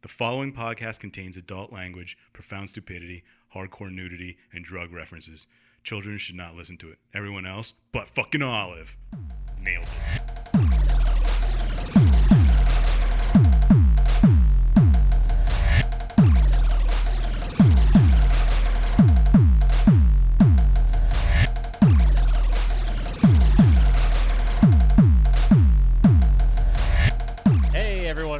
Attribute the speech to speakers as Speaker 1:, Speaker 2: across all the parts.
Speaker 1: The following podcast contains adult language, profound stupidity, hardcore nudity, and drug references. Children should not listen to it. Everyone else, but fucking Olive. Nailed it.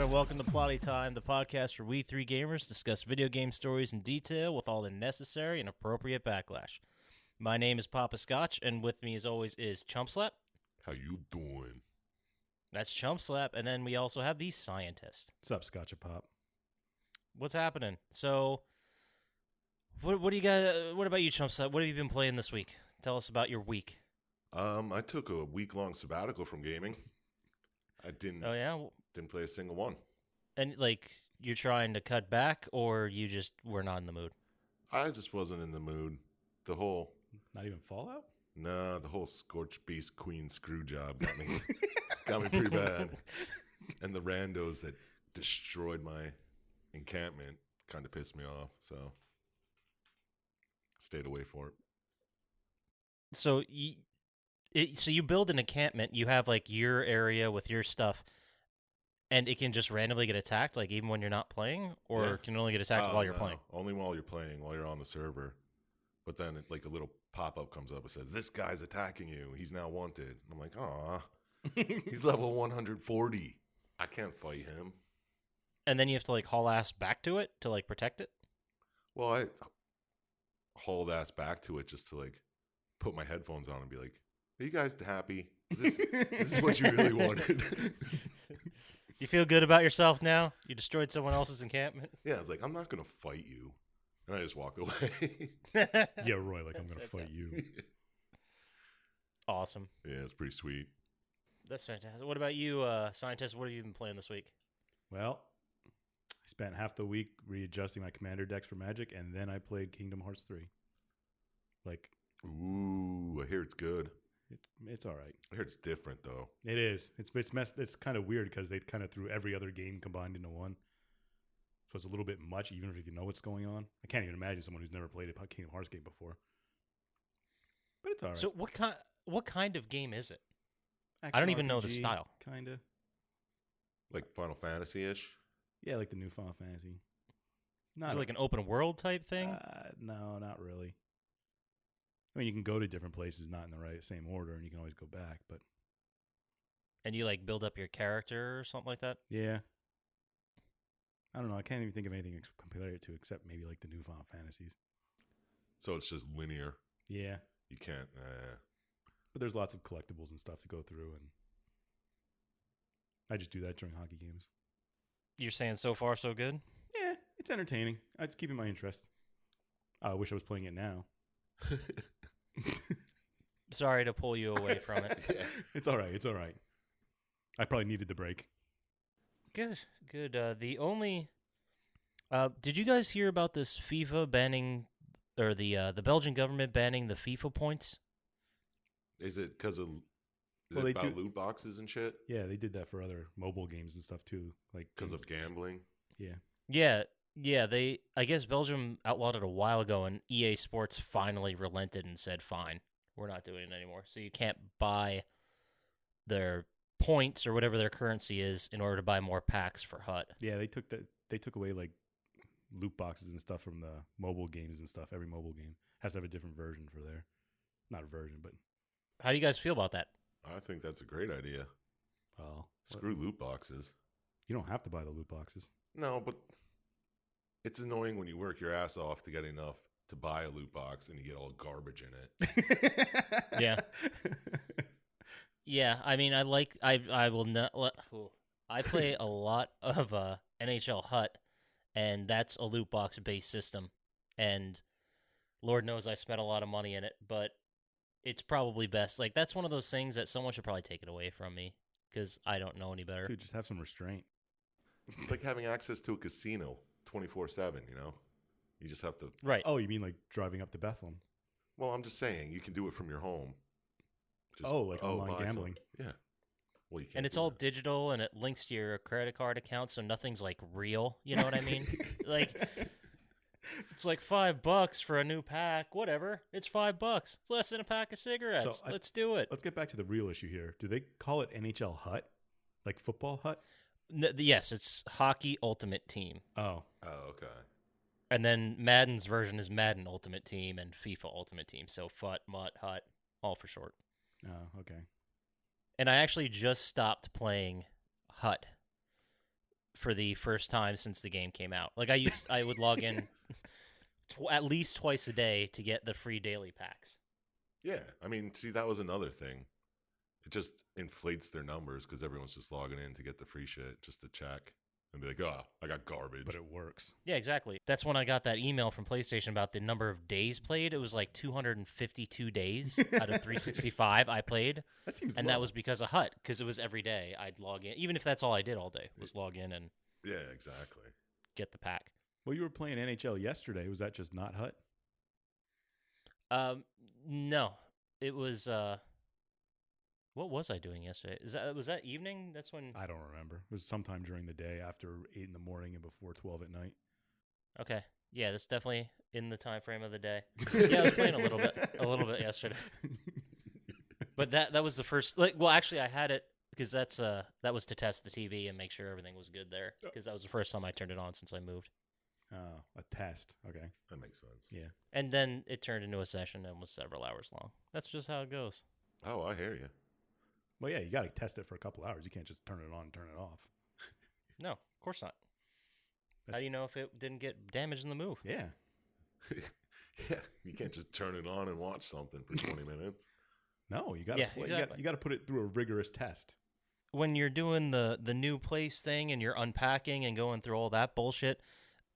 Speaker 2: Welcome to Plotty Time, the podcast where we three gamers discuss video game stories in detail with all the necessary and appropriate backlash. My name is Poppascotch, and with me as always is Chump Slap.
Speaker 3: How you doing?
Speaker 2: That's Chump Slap, and then we also have the Syintist.
Speaker 1: What's up, Scotch a Pop?
Speaker 2: What's happening? So, what do you guys? What about you, Chump Slap? What have you been playing this week? Tell us about your week.
Speaker 3: I took a week-long sabbatical from gaming. I didn't.
Speaker 2: Oh yeah.
Speaker 3: Didn't play a single one.
Speaker 2: And like, you're trying to cut back, or you just were not in the mood?
Speaker 3: I just wasn't in the mood. The whole
Speaker 1: Not even Fallout?
Speaker 3: the whole Scorched Beast Queen screw job got me pretty bad. And the randos that destroyed my encampment kind of pissed me off. So stayed away for it.
Speaker 2: So you build an encampment. You have like your area with your stuff. And it can just randomly get attacked, like even when you're not playing, or can it only get attacked while you're playing?
Speaker 3: Only while you're playing, while you're on the server. But then, like a little pop-up comes up and says, "This guy's attacking you. He's now wanted." And I'm like, "Aw, he's level 140. I can't fight him."
Speaker 2: And then you have to like haul ass back to it to like protect it.
Speaker 3: Well, I hauled ass back to it just to like put my headphones on and be like, "Are you guys happy? This is what you really wanted."
Speaker 2: You feel good about yourself now? You destroyed someone else's encampment?
Speaker 3: Yeah, I was like, I'm not going to fight you. And I just walked away.
Speaker 1: Yeah, Roy, like, I'm going to fight you.
Speaker 2: Awesome.
Speaker 3: Yeah, it's pretty sweet.
Speaker 2: That's fantastic. What about you, Syintist? What have you been playing this week?
Speaker 1: Well, I spent half the week readjusting my commander decks for Magic, and then I played Kingdom Hearts 3. Like,
Speaker 3: ooh, I hear it's good.
Speaker 1: It's all right.
Speaker 3: I hear it's different, though.
Speaker 1: It is. It's messed. It's kind of weird because they kind of threw every other game combined into one. So it's a little bit much, even if you know what's going on. I can't even imagine someone who's never played a Kingdom Hearts game before. But it's all right.
Speaker 2: So what kind of game is it?
Speaker 1: Action
Speaker 2: I don't even
Speaker 1: RPG,
Speaker 2: know the style.
Speaker 1: Kind of.
Speaker 3: Like Final Fantasy-ish?
Speaker 1: Yeah, like the new Final Fantasy.
Speaker 2: Is it like an open world type thing?
Speaker 1: No, not really. I mean, you can go to different places, not in the same order, and you can always go back. But
Speaker 2: and you like build up your character or something like that?
Speaker 1: Yeah. I don't know. I can't even think of anything compared it to except maybe like the new Final Fantasies.
Speaker 3: So it's just linear.
Speaker 1: Yeah.
Speaker 3: You can't.
Speaker 1: But there's lots of collectibles and stuff to go through, and I just do that during hockey games.
Speaker 2: You're saying so far so good?
Speaker 1: Yeah, it's entertaining. It's keeping my interest. I wish I was playing it now.
Speaker 2: Sorry to pull you away from it.
Speaker 3: Yeah.
Speaker 1: It's all right. It's all right. I probably needed the break.
Speaker 2: Good. The only did you guys hear about this FIFA banning, or the Belgian government banning the FIFA points?
Speaker 3: Is it because of
Speaker 1: Well,
Speaker 3: it about loot boxes and shit?
Speaker 1: Yeah, they did that for other mobile games and stuff too. Like
Speaker 3: Because of gambling?
Speaker 1: Yeah.
Speaker 2: Yeah, I guess Belgium outlawed it a while ago, and EA Sports finally relented and said, fine, we're not doing it anymore. So you can't buy their points or whatever their currency is in order to buy more packs for HUT.
Speaker 1: Yeah, they took away like loot boxes and stuff from the mobile games and stuff. Every mobile game has to have a different version for there. Not a version, but
Speaker 2: How do you guys feel about that?
Speaker 3: I think that's a great idea.
Speaker 1: well,
Speaker 3: Screw loot boxes.
Speaker 1: you don't have to buy the loot boxes.
Speaker 3: No, but it's annoying when you work your ass off to get enough to buy a loot box and you get all garbage in it.
Speaker 2: Yeah. Yeah, I mean, I will not. I play a lot of NHL HUT, and that's a loot box based system, and Lord knows I spent a lot of money in it, but it's probably best. Like, that's one of those things that someone should probably take it away from me because I don't know any better.
Speaker 1: Dude, just have some restraint.
Speaker 3: It's like having access to a casino 24/7, you know? You just have to...
Speaker 2: Right.
Speaker 1: Oh, you mean like driving up to Bethlehem?
Speaker 3: Well, I'm just saying, you can do it from your home. Just,
Speaker 1: like online
Speaker 3: buy
Speaker 1: gambling.
Speaker 3: Yeah. Well, you can't.
Speaker 2: And it's
Speaker 3: do
Speaker 2: all
Speaker 3: that.
Speaker 2: digital, and it links to your credit card account, so nothing's like real. You know what I mean? Like, it's like $5 for a new pack. Whatever. It's $5. It's less than a pack of cigarettes. Let's do it.
Speaker 1: Let's get back to the real issue here. Do they call it NHL Hut? Like football hut?
Speaker 2: Yes, it's Hockey Ultimate Team.
Speaker 1: Oh.
Speaker 3: Oh, okay.
Speaker 2: And then Madden's version is Madden Ultimate Team and FIFA Ultimate Team. So FUT, MUT, HUT, all for short.
Speaker 1: Oh, okay.
Speaker 2: And I actually just stopped playing HUT for the first time since the game came out. Like I would log in at least twice a day to get the free daily packs.
Speaker 3: Yeah, I mean, see, that was another thing. It just inflates their numbers because everyone's just logging in to get the free shit just to check and be like, oh, I got garbage.
Speaker 1: But it works.
Speaker 2: Yeah, exactly. That's when I got that email from PlayStation about the number of days played. It was like 252 days out of 365 I played.
Speaker 1: That seems
Speaker 2: And
Speaker 1: low.
Speaker 2: that was because of HUT, because it was every day I'd log in. Even if that's all I did all day, was log in and
Speaker 3: Yeah, exactly.
Speaker 2: get the pack.
Speaker 1: Well, you were playing NHL yesterday. Was that just not Hut?
Speaker 2: No. It was what was I doing yesterday? Was that evening? That's when
Speaker 1: I don't remember. It was sometime during the day after 8 in the morning and before 12 at night.
Speaker 2: Okay. Yeah, that's definitely in the time frame of the day. Yeah, I was playing a little bit yesterday. But that was the first actually I had it because that was to test the TV and make sure everything was good there because that was the first time I turned it on since I moved.
Speaker 1: Oh, a test. Okay.
Speaker 3: That makes sense.
Speaker 1: Yeah.
Speaker 2: And then it turned into a session and was several hours long. That's just how it goes.
Speaker 3: Oh, I hear you.
Speaker 1: Well, yeah, you got to test it for a couple hours. You can't just turn it on and turn it off.
Speaker 2: No, of course not. How do you know if it didn't get damaged in the move?
Speaker 1: Yeah.
Speaker 3: Yeah, you can't just turn it on and watch something for 20 minutes.
Speaker 1: No, you got to
Speaker 2: Yeah,
Speaker 1: play.
Speaker 2: exactly.
Speaker 1: You got to put it through a rigorous test.
Speaker 2: When you're doing the new place thing and you're unpacking and going through all that bullshit,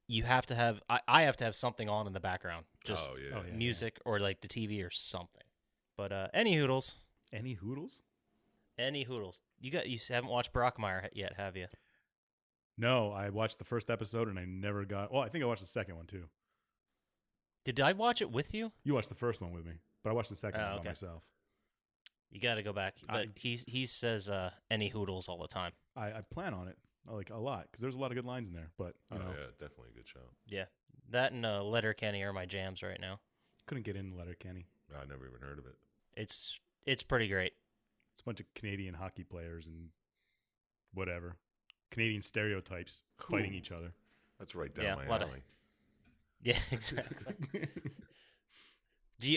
Speaker 2: you have to have I have to have something on in the background, just
Speaker 3: Oh, yeah.
Speaker 1: Oh, yeah.
Speaker 2: music or like the TV or something. But any hoodles,
Speaker 1: Any hoodles?
Speaker 2: You haven't watched Brockmire yet, have you?
Speaker 1: No, I watched the first episode and I never got. Oh, I think I watched the second one too.
Speaker 2: Did I watch it with you?
Speaker 1: You watched the first one with me, but I watched the second one by
Speaker 2: Okay.
Speaker 1: myself.
Speaker 2: You got to go back. But he says any hoodles all the time.
Speaker 1: I plan on it like a lot because there's a lot of good lines in there. But
Speaker 3: Oh,
Speaker 1: you know,
Speaker 3: yeah, definitely a good show.
Speaker 2: Yeah, that and Letterkenny are my jams right now.
Speaker 1: couldn't get into Letterkenny.
Speaker 3: I never even heard of it.
Speaker 2: It's pretty great.
Speaker 1: It's a bunch of Canadian hockey players and whatever Canadian stereotypes fighting
Speaker 3: Ooh.
Speaker 1: each other.
Speaker 3: That's right down
Speaker 2: Yeah,
Speaker 3: my
Speaker 2: a lot of-
Speaker 3: alley.
Speaker 2: Yeah, exactly.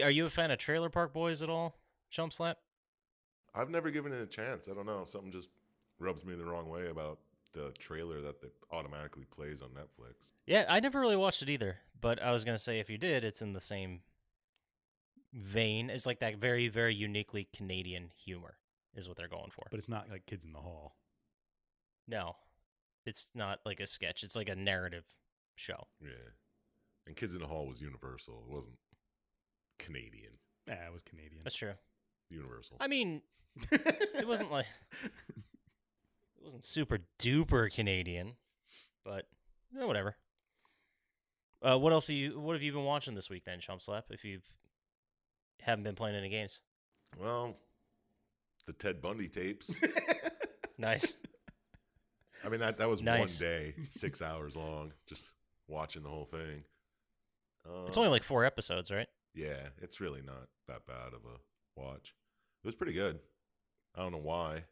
Speaker 2: Are you a fan of Trailer Park Boys at all, Chump Slap?
Speaker 3: I've never given it a chance. I don't know. Something just rubs me the wrong way about the trailer that automatically plays on Netflix.
Speaker 2: Yeah, I never really watched it either. But I was gonna say if you did, it's in the same vein. It's like that very, very uniquely Canadian humor is what they're going for.
Speaker 1: But it's not like Kids in the Hall.
Speaker 2: No, it's not like a sketch. It's like a narrative show.
Speaker 3: Yeah. And Kids in the Hall was Universal. It wasn't Canadian.
Speaker 1: Yeah, it was Canadian.
Speaker 2: That's true.
Speaker 3: Universal.
Speaker 2: I mean, it wasn't like it wasn't super duper Canadian, but whatever. What else what have you been watching this week then, Chump Slap? If you haven't been playing any games,
Speaker 3: Well, the Ted Bundy tapes.
Speaker 2: nice.
Speaker 3: I mean, that was
Speaker 2: Nice.
Speaker 3: 1 day, 6 hours long, just watching the whole thing.
Speaker 2: It's only like 4 episodes, right?
Speaker 3: Yeah, it's really not that bad of a watch. It was pretty good. I don't know why.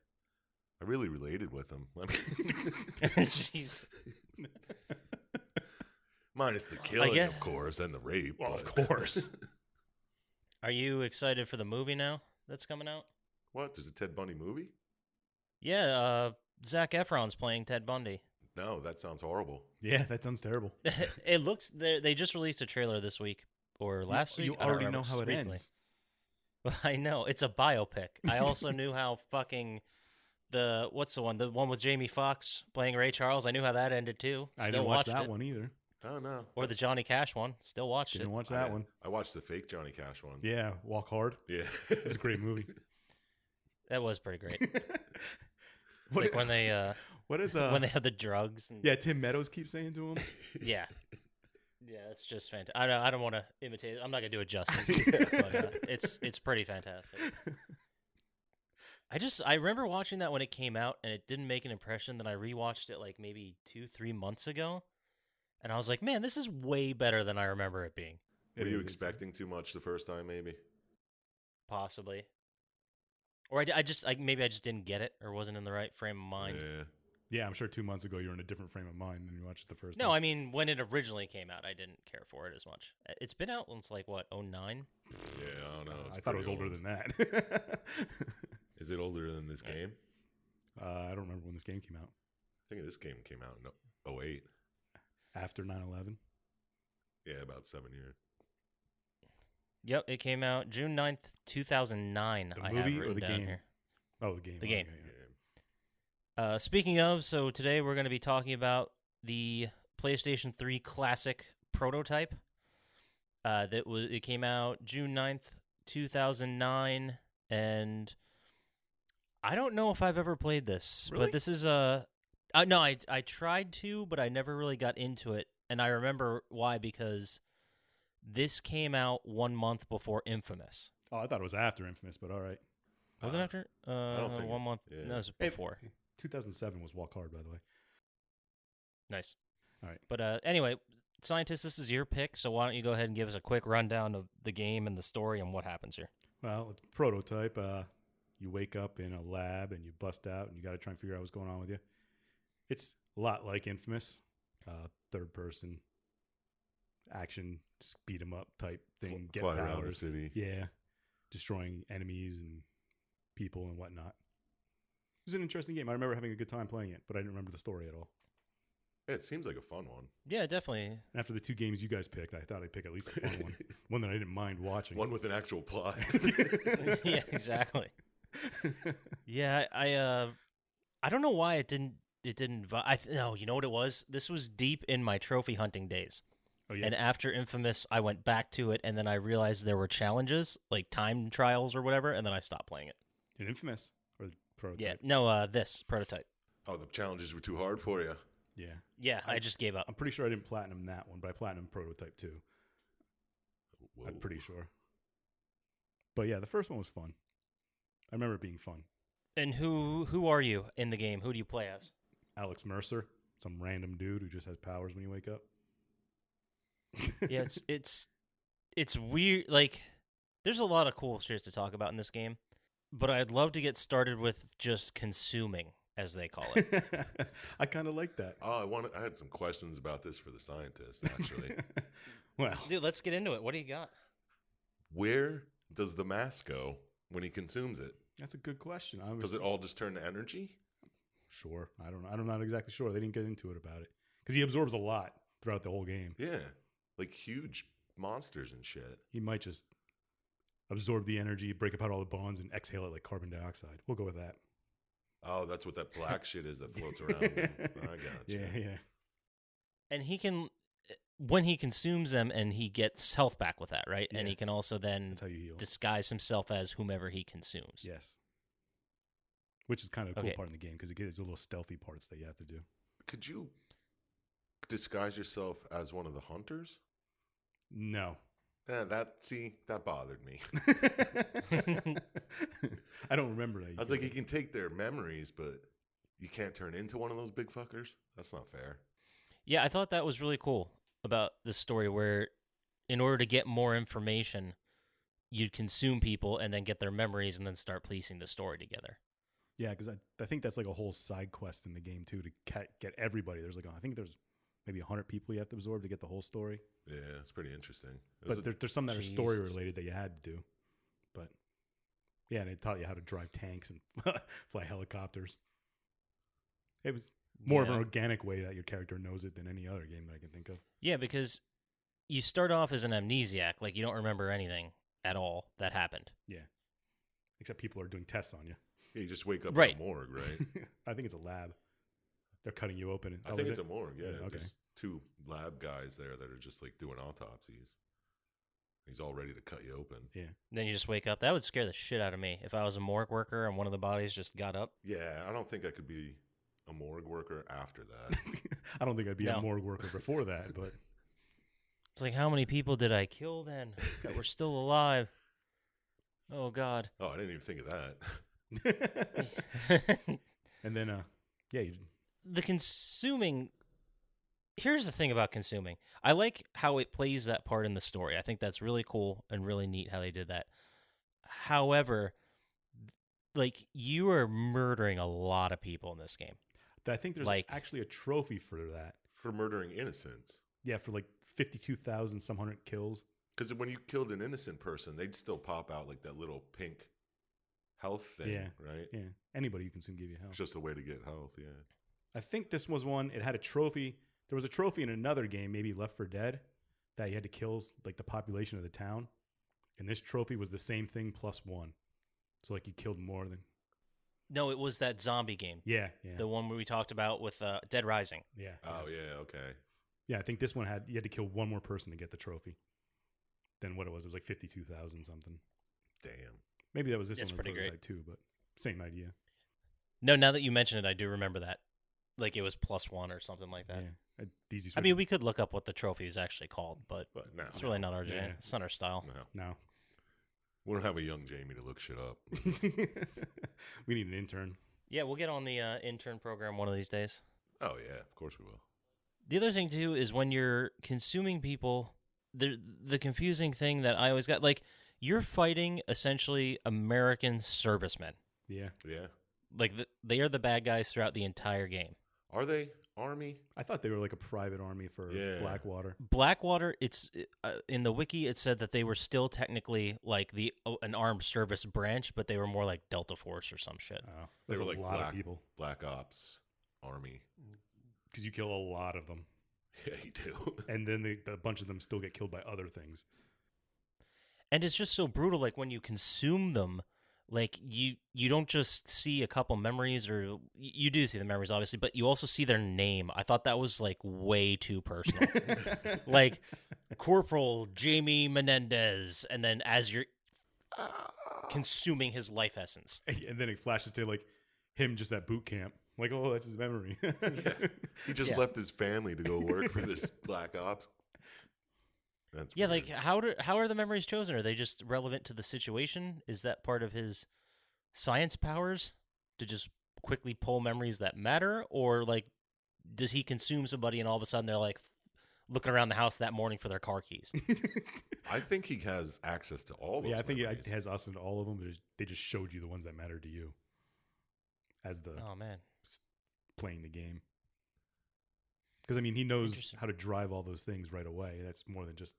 Speaker 3: I really related with him. I mean,
Speaker 2: Jeez.
Speaker 3: minus the killing,
Speaker 2: guess-
Speaker 3: of course, and the rape.
Speaker 1: Well, of
Speaker 3: but-
Speaker 1: course.
Speaker 2: Are you excited for the movie now that's coming out?
Speaker 3: What? There's a Ted Bundy movie?
Speaker 2: Yeah, Zac Efron's playing Ted Bundy.
Speaker 3: No, that sounds horrible.
Speaker 1: Yeah, that sounds terrible.
Speaker 2: It looks they just released a trailer this week or last week.
Speaker 1: You
Speaker 2: I don't
Speaker 1: already
Speaker 2: remember,
Speaker 1: know how
Speaker 2: just
Speaker 1: it
Speaker 2: recently.
Speaker 1: ends.
Speaker 2: I know it's a biopic. I also knew how fucking what's the one with Jamie Foxx playing Ray Charles. I knew how that ended too.
Speaker 1: I
Speaker 2: Still
Speaker 1: didn't watch
Speaker 2: watched
Speaker 1: that
Speaker 2: it.
Speaker 1: one either.
Speaker 3: Oh, no.
Speaker 2: Or the Johnny Cash one. Still watched
Speaker 1: Didn't
Speaker 2: it.
Speaker 1: watch that one.
Speaker 3: I watched the fake Johnny Cash one.
Speaker 1: Yeah, Walk Hard.
Speaker 3: Yeah.
Speaker 1: It's a great movie.
Speaker 2: That was pretty great.
Speaker 1: What,
Speaker 2: Like when they
Speaker 1: what is
Speaker 2: when they had the drugs. And,
Speaker 1: Yeah, Tim Meadows keeps saying to him.
Speaker 2: yeah, yeah. It's just fantastic. I don't want to imitate it. I'm not gonna do it justice. But, it's pretty fantastic. I remember watching that when it came out, and it didn't make an impression. Then I rewatched it like maybe 2-3 months ago, and I was like, man, this is way better than I remember it being.
Speaker 3: Were you expecting too much the first time, maybe?
Speaker 2: Possibly. Or maybe I just didn't get it or wasn't in the right frame of mind.
Speaker 3: Yeah.
Speaker 1: Yeah, I'm sure 2 months ago you were in a different frame of mind when you watched it the first
Speaker 2: No,
Speaker 1: time.
Speaker 2: I mean, when it originally came out, I didn't care for it as much. It's been out since, like, what, 09?
Speaker 3: Yeah, I don't know. It's
Speaker 1: I thought it was
Speaker 3: pretty
Speaker 1: older
Speaker 3: old.
Speaker 1: than that.
Speaker 3: Is it older than this game?
Speaker 1: I don't remember when this game came out.
Speaker 3: I think this game came out in 08.
Speaker 1: After 9/11?
Speaker 3: Yeah, about 7 years.
Speaker 2: Yep, it came out June 9th, 2009.
Speaker 1: The
Speaker 2: I
Speaker 1: movie
Speaker 2: have
Speaker 1: or
Speaker 2: written
Speaker 1: the
Speaker 2: down
Speaker 1: game?
Speaker 2: here.
Speaker 1: Oh, the game.
Speaker 2: The game.
Speaker 1: Okay, yeah.
Speaker 2: Speaking of, so today we're going to be talking about the PlayStation 3 Classic prototype. It came out June 9th, 2009, and I don't know if I've ever played this,
Speaker 1: Really?
Speaker 2: but this is no, I tried to, but I never really got into it, and I remember why, because this came out 1 month before Infamous.
Speaker 1: Oh, I thought it was after Infamous, but all right.
Speaker 2: Was it after?
Speaker 3: I don't think
Speaker 2: 1 month.
Speaker 3: yeah.
Speaker 2: No, it was
Speaker 1: Hey,
Speaker 2: before.
Speaker 1: 2007 was Walk Hard, by the way.
Speaker 2: Nice.
Speaker 1: All right.
Speaker 2: But anyway, Syintist, this is your pick, so why don't you go ahead and give us a quick rundown of the game and the story and what happens here?
Speaker 1: Well, it's a prototype. You wake up in a lab and you bust out and you got to try and figure out what's going on with you. It's a lot like Infamous, third person action, just beat 'em up type thing. Get
Speaker 3: Fly around the
Speaker 1: powers.
Speaker 3: city.
Speaker 1: Yeah, destroying enemies and people and whatnot. It was an interesting game. I remember having a good time playing it, but I didn't remember the story at all.
Speaker 3: Yeah, it seems like a fun one.
Speaker 2: Yeah, definitely.
Speaker 1: And after the 2 games you guys picked, I thought I'd pick at least a fun one. One that I didn't mind watching.
Speaker 3: One with an actual plot.
Speaker 2: Yeah, exactly. Yeah, I don't know why it didn't. No, you know what it was? This was deep in my trophy hunting days.
Speaker 1: Oh, yeah.
Speaker 2: And after Infamous, I went back to it, and then I realized there were challenges, like time trials or whatever, and then I stopped playing it.
Speaker 1: In Infamous or the prototype?
Speaker 2: Yeah, no, this prototype.
Speaker 3: Oh, the challenges were too hard for you.
Speaker 1: Yeah.
Speaker 2: Yeah, I just gave up.
Speaker 1: I'm pretty sure I didn't platinum that one, but I platinum prototype too.
Speaker 3: Whoa.
Speaker 1: I'm pretty sure. But yeah, the first one was fun. I remember it being fun.
Speaker 2: And who are you in the game? Who do you play as?
Speaker 1: Alex Mercer, some random dude who just has powers when you wake up.
Speaker 2: Yeah, it's weird. Like, there's a lot of cool shit to talk about in this game, but I'd love to get started with just consuming, as they call it.
Speaker 1: I kind of like that.
Speaker 3: Oh, I had some questions about this for the Syintist, actually.
Speaker 1: Well,
Speaker 2: Dude, let's get into it. What do you got?
Speaker 3: Where does the mask go when he consumes it?
Speaker 1: that's a good question.
Speaker 3: Does it all just turn to energy?
Speaker 1: Sure. I don't know. I'm not exactly sure. They didn't get into it about it because he absorbs a lot throughout the whole game.
Speaker 3: Yeah, like huge monsters and shit.
Speaker 1: He might just absorb the energy, break apart all the bonds, and exhale it like carbon dioxide. We'll go with that.
Speaker 3: Oh, that's what that black shit is that floats around. I got you.
Speaker 1: Yeah.
Speaker 2: And he can, when he consumes them, and he gets health back with that, right? And
Speaker 1: Yeah.
Speaker 2: he can also then
Speaker 1: That's how you heal.
Speaker 2: disguise himself as whomever he consumes.
Speaker 1: Yes. Which is kind of a cool
Speaker 2: Okay.
Speaker 1: part in the game because it gives little stealthy parts that you have to do.
Speaker 3: Could you disguise yourself as one of the hunters?
Speaker 1: No.
Speaker 3: That bothered me.
Speaker 1: I don't remember that.
Speaker 3: I was like, you can take their memories, but you can't turn into one of those big fuckers? That's not fair.
Speaker 2: Yeah, I thought that was really cool about this story, where in order to get more information, you'd consume people and then get their memories and then start piecing the story together.
Speaker 1: Yeah, because I think that's like a whole side quest in the game too to get everybody. There's I think there's maybe 100 people you have to absorb to get the whole story.
Speaker 3: Yeah, it's pretty interesting.
Speaker 1: But there's some that are story
Speaker 2: Jesus.
Speaker 1: related that you had to do. But yeah, and it taught you how to drive tanks and fly helicopters. It was more of an
Speaker 2: Yeah.
Speaker 1: organic way that your character knows it than any other game that I can think of.
Speaker 2: Yeah, because you start off as an amnesiac, like you don't remember anything at all that happened.
Speaker 1: Except people are doing tests on you.
Speaker 3: Yeah, you just wake up
Speaker 2: Right.
Speaker 3: in a morgue, right?
Speaker 1: I think it's a lab. They're cutting you open.
Speaker 3: I think it's a morgue, yeah.
Speaker 1: Yeah, okay.
Speaker 3: There's 2 lab guys there that are just like doing autopsies. He's all ready to cut you open.
Speaker 2: Then you just wake up. That would scare the shit out of me if I was a morgue worker and one of the bodies just got up.
Speaker 3: Yeah, I don't think I could be a morgue worker after that.
Speaker 1: I don't think I'd be
Speaker 2: No.
Speaker 1: a morgue worker before that, but
Speaker 2: It's like, how many people did I kill then that were still alive? Oh, God.
Speaker 3: Oh, I didn't even think of that.
Speaker 1: And then, yeah,
Speaker 2: The consuming. Here's the thing about consuming. I like how it plays that part in the story. I think that's really cool and really neat how they did that. However, like, you are murdering a lot of people in this game.
Speaker 1: I think there's
Speaker 2: Like-
Speaker 1: actually a trophy for that.
Speaker 3: For murdering innocents.
Speaker 1: Yeah, for like 52,000 some hundred kills.
Speaker 3: Because when you killed an innocent person, they'd still pop out like that little pink health thing,
Speaker 1: Yeah.
Speaker 3: right?
Speaker 1: Yeah, anybody you consume give you health.
Speaker 3: It's just a way to get health, yeah.
Speaker 1: I think this was one. It had a trophy. There was a trophy in another game, maybe Left 4 Dead, that you had to kill like the population of the town. And this trophy was the same thing plus one. So like you killed more than.
Speaker 2: No, it was that zombie game.
Speaker 1: Yeah, yeah,
Speaker 2: The one where we talked about with Dead Rising.
Speaker 1: yeah.
Speaker 3: Oh, yeah, okay.
Speaker 1: Yeah, I think this one you had to kill one more person to get the trophy. Than what it was. It was like 52,000 something.
Speaker 3: Damn.
Speaker 1: Maybe that was this
Speaker 2: It's
Speaker 1: one
Speaker 2: pretty great.
Speaker 1: prototype too, but same idea.
Speaker 2: No, now that you mention it, I do remember that. Like, it was +1 or something like that.
Speaker 1: Yeah, easy.
Speaker 2: I mean, we could look up what the trophy is actually called, but
Speaker 3: But no.
Speaker 2: it's really not our
Speaker 1: Yeah.
Speaker 2: It's not our style.
Speaker 3: No.
Speaker 1: no.
Speaker 3: We don't have a young Jamie to look shit up.
Speaker 1: We need an intern.
Speaker 2: Yeah, we'll get on the intern program one of these days.
Speaker 3: Oh, yeah, of course we will.
Speaker 2: The other thing too is when you're consuming people, the confusing thing that I always got, like, you're fighting essentially American servicemen.
Speaker 1: Yeah,
Speaker 3: Yeah.
Speaker 2: Like, they are the bad guys throughout the entire game.
Speaker 3: Are they Army?
Speaker 1: I thought they were like a private army for
Speaker 3: Yeah.
Speaker 1: Blackwater.
Speaker 2: Blackwater, it's in the wiki. It said that they were still technically like an armed service branch, but they were more like Delta Force or some shit.
Speaker 1: Oh,
Speaker 3: They
Speaker 1: that's
Speaker 3: were
Speaker 1: a
Speaker 3: like
Speaker 1: lot of people
Speaker 3: Black Ops Army.
Speaker 1: because you kill a lot of them,
Speaker 3: Yeah, you do.
Speaker 1: and then a bunch of them still get killed by other things.
Speaker 2: And it's just so brutal. Like, when you consume them, like, you don't just see a couple memories, or you do see the memories obviously, but you also see their name. I thought that was like way too personal. Like, Corporal Jamie Menendez, and then as you're consuming his life essence.
Speaker 1: And then it flashes to like him just at boot camp. Like, oh, that's his memory.
Speaker 3: Yeah. He just
Speaker 2: Yeah.
Speaker 3: left his family to go work for this Black Ops. That's
Speaker 2: Yeah,
Speaker 3: weird.
Speaker 2: like, how are the memories chosen? Are they just relevant to the situation? Is that part of his science powers to just quickly pull memories that matter? Or, like, does he consume somebody and all of a sudden they're like looking around the house that morning for their car keys?
Speaker 3: I think he has access to all those
Speaker 1: Yeah, I think
Speaker 3: memories.
Speaker 1: it has us in all of them. But they just showed you the ones that matter to you as the
Speaker 2: Oh man.
Speaker 1: playing the game. Because I mean, he knows
Speaker 2: Interesting.
Speaker 1: how to drive all those things right away. That's more than just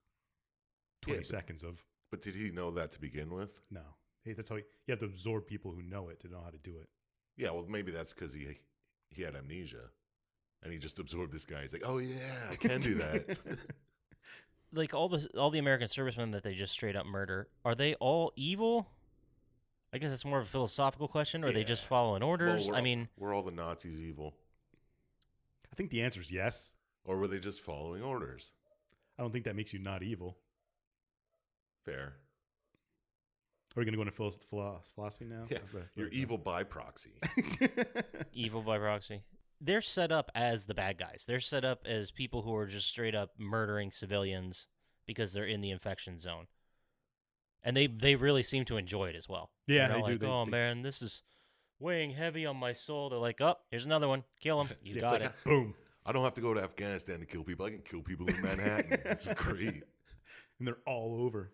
Speaker 1: 20
Speaker 3: but-
Speaker 1: seconds of
Speaker 3: But did he know that to begin with?
Speaker 1: no. Hey, that's how you have to absorb people who know it to know how to do it.
Speaker 3: Yeah, well, maybe that's because he had amnesia, and he just absorbed this guy. He's like, oh yeah, I can do that.
Speaker 2: Like, all the American servicemen that they just straight up murder, are they all evil? I guess it's more of a philosophical question. Or are they just
Speaker 3: Yeah.
Speaker 2: following orders?
Speaker 3: Well,
Speaker 2: I mean,
Speaker 3: were all the Nazis evil,
Speaker 1: I think the answer is yes.
Speaker 3: or were they just following orders?
Speaker 1: I don't think that makes you not evil.
Speaker 3: Fair.
Speaker 1: Are we going to go into philosophy now?
Speaker 3: Yeah, you're evil by proxy.
Speaker 2: evil by proxy. They're set up as the bad guys. They're set up as people who are just straight up murdering civilians because they're in the infection zone. And they really seem to enjoy it as well.
Speaker 1: Yeah,
Speaker 2: They're
Speaker 1: they
Speaker 2: like,
Speaker 1: do.
Speaker 2: oh man, this is weighing heavy on my soul. They're like, oh, here's another one. Kill him. You
Speaker 1: Yeah,
Speaker 2: got
Speaker 3: like
Speaker 2: it.
Speaker 1: Boom.
Speaker 3: I don't have to go to Afghanistan to kill people. I can kill people in Manhattan. That's great.
Speaker 1: And they're all over.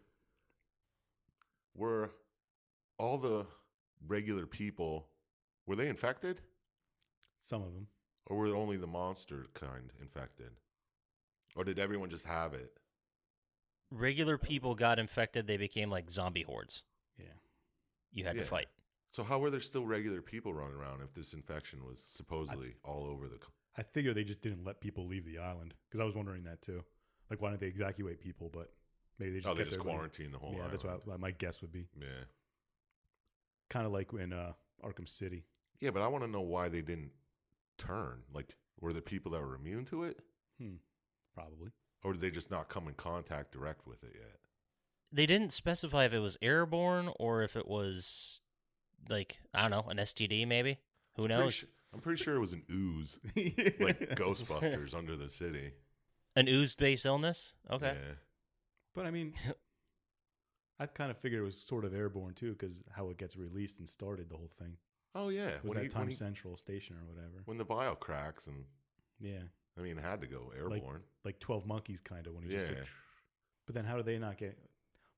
Speaker 3: Were all the regular people, were they infected?
Speaker 1: Some of them.
Speaker 3: Or were only the monster kind infected? Or did everyone just have it?
Speaker 2: Regular people got infected. They became like zombie hordes.
Speaker 1: Yeah.
Speaker 2: You had to
Speaker 3: Yeah.
Speaker 2: fight.
Speaker 3: So how were there still regular people running around if this infection was supposedly all over the...
Speaker 1: I figure they just didn't let people leave the island because I was wondering that too. Like, why didn't they evacuate people? But maybe they just
Speaker 3: Oh, they
Speaker 1: kept
Speaker 3: just
Speaker 1: everybody-
Speaker 3: quarantined the whole
Speaker 1: Yeah,
Speaker 3: island.
Speaker 1: that's what my guess would be.
Speaker 3: Yeah.
Speaker 1: Kind of like in Arkham City.
Speaker 3: Yeah, but I want to know why they didn't turn. Like, were the people that were immune to it?
Speaker 1: Probably.
Speaker 3: Or did they just not come in contact direct with it yet?
Speaker 2: They didn't specify if it was airborne or if it was, like, I don't know, an STD maybe. Who knows?
Speaker 3: I'm pretty sure it was an ooze, like Ghostbusters under the city.
Speaker 2: An ooze-based illness? Okay.
Speaker 3: Yeah.
Speaker 1: But I mean, I kind of figured it was sort of airborne too, because how it gets released and started the whole thing.
Speaker 3: Oh yeah,
Speaker 1: It was that Time Central station or whatever.
Speaker 3: when the vial cracks and
Speaker 1: Yeah,
Speaker 3: I mean, it had to go airborne.
Speaker 1: like 12 Monkeys kind of when he just.
Speaker 3: Yeah.
Speaker 1: Like, but then how do they not get?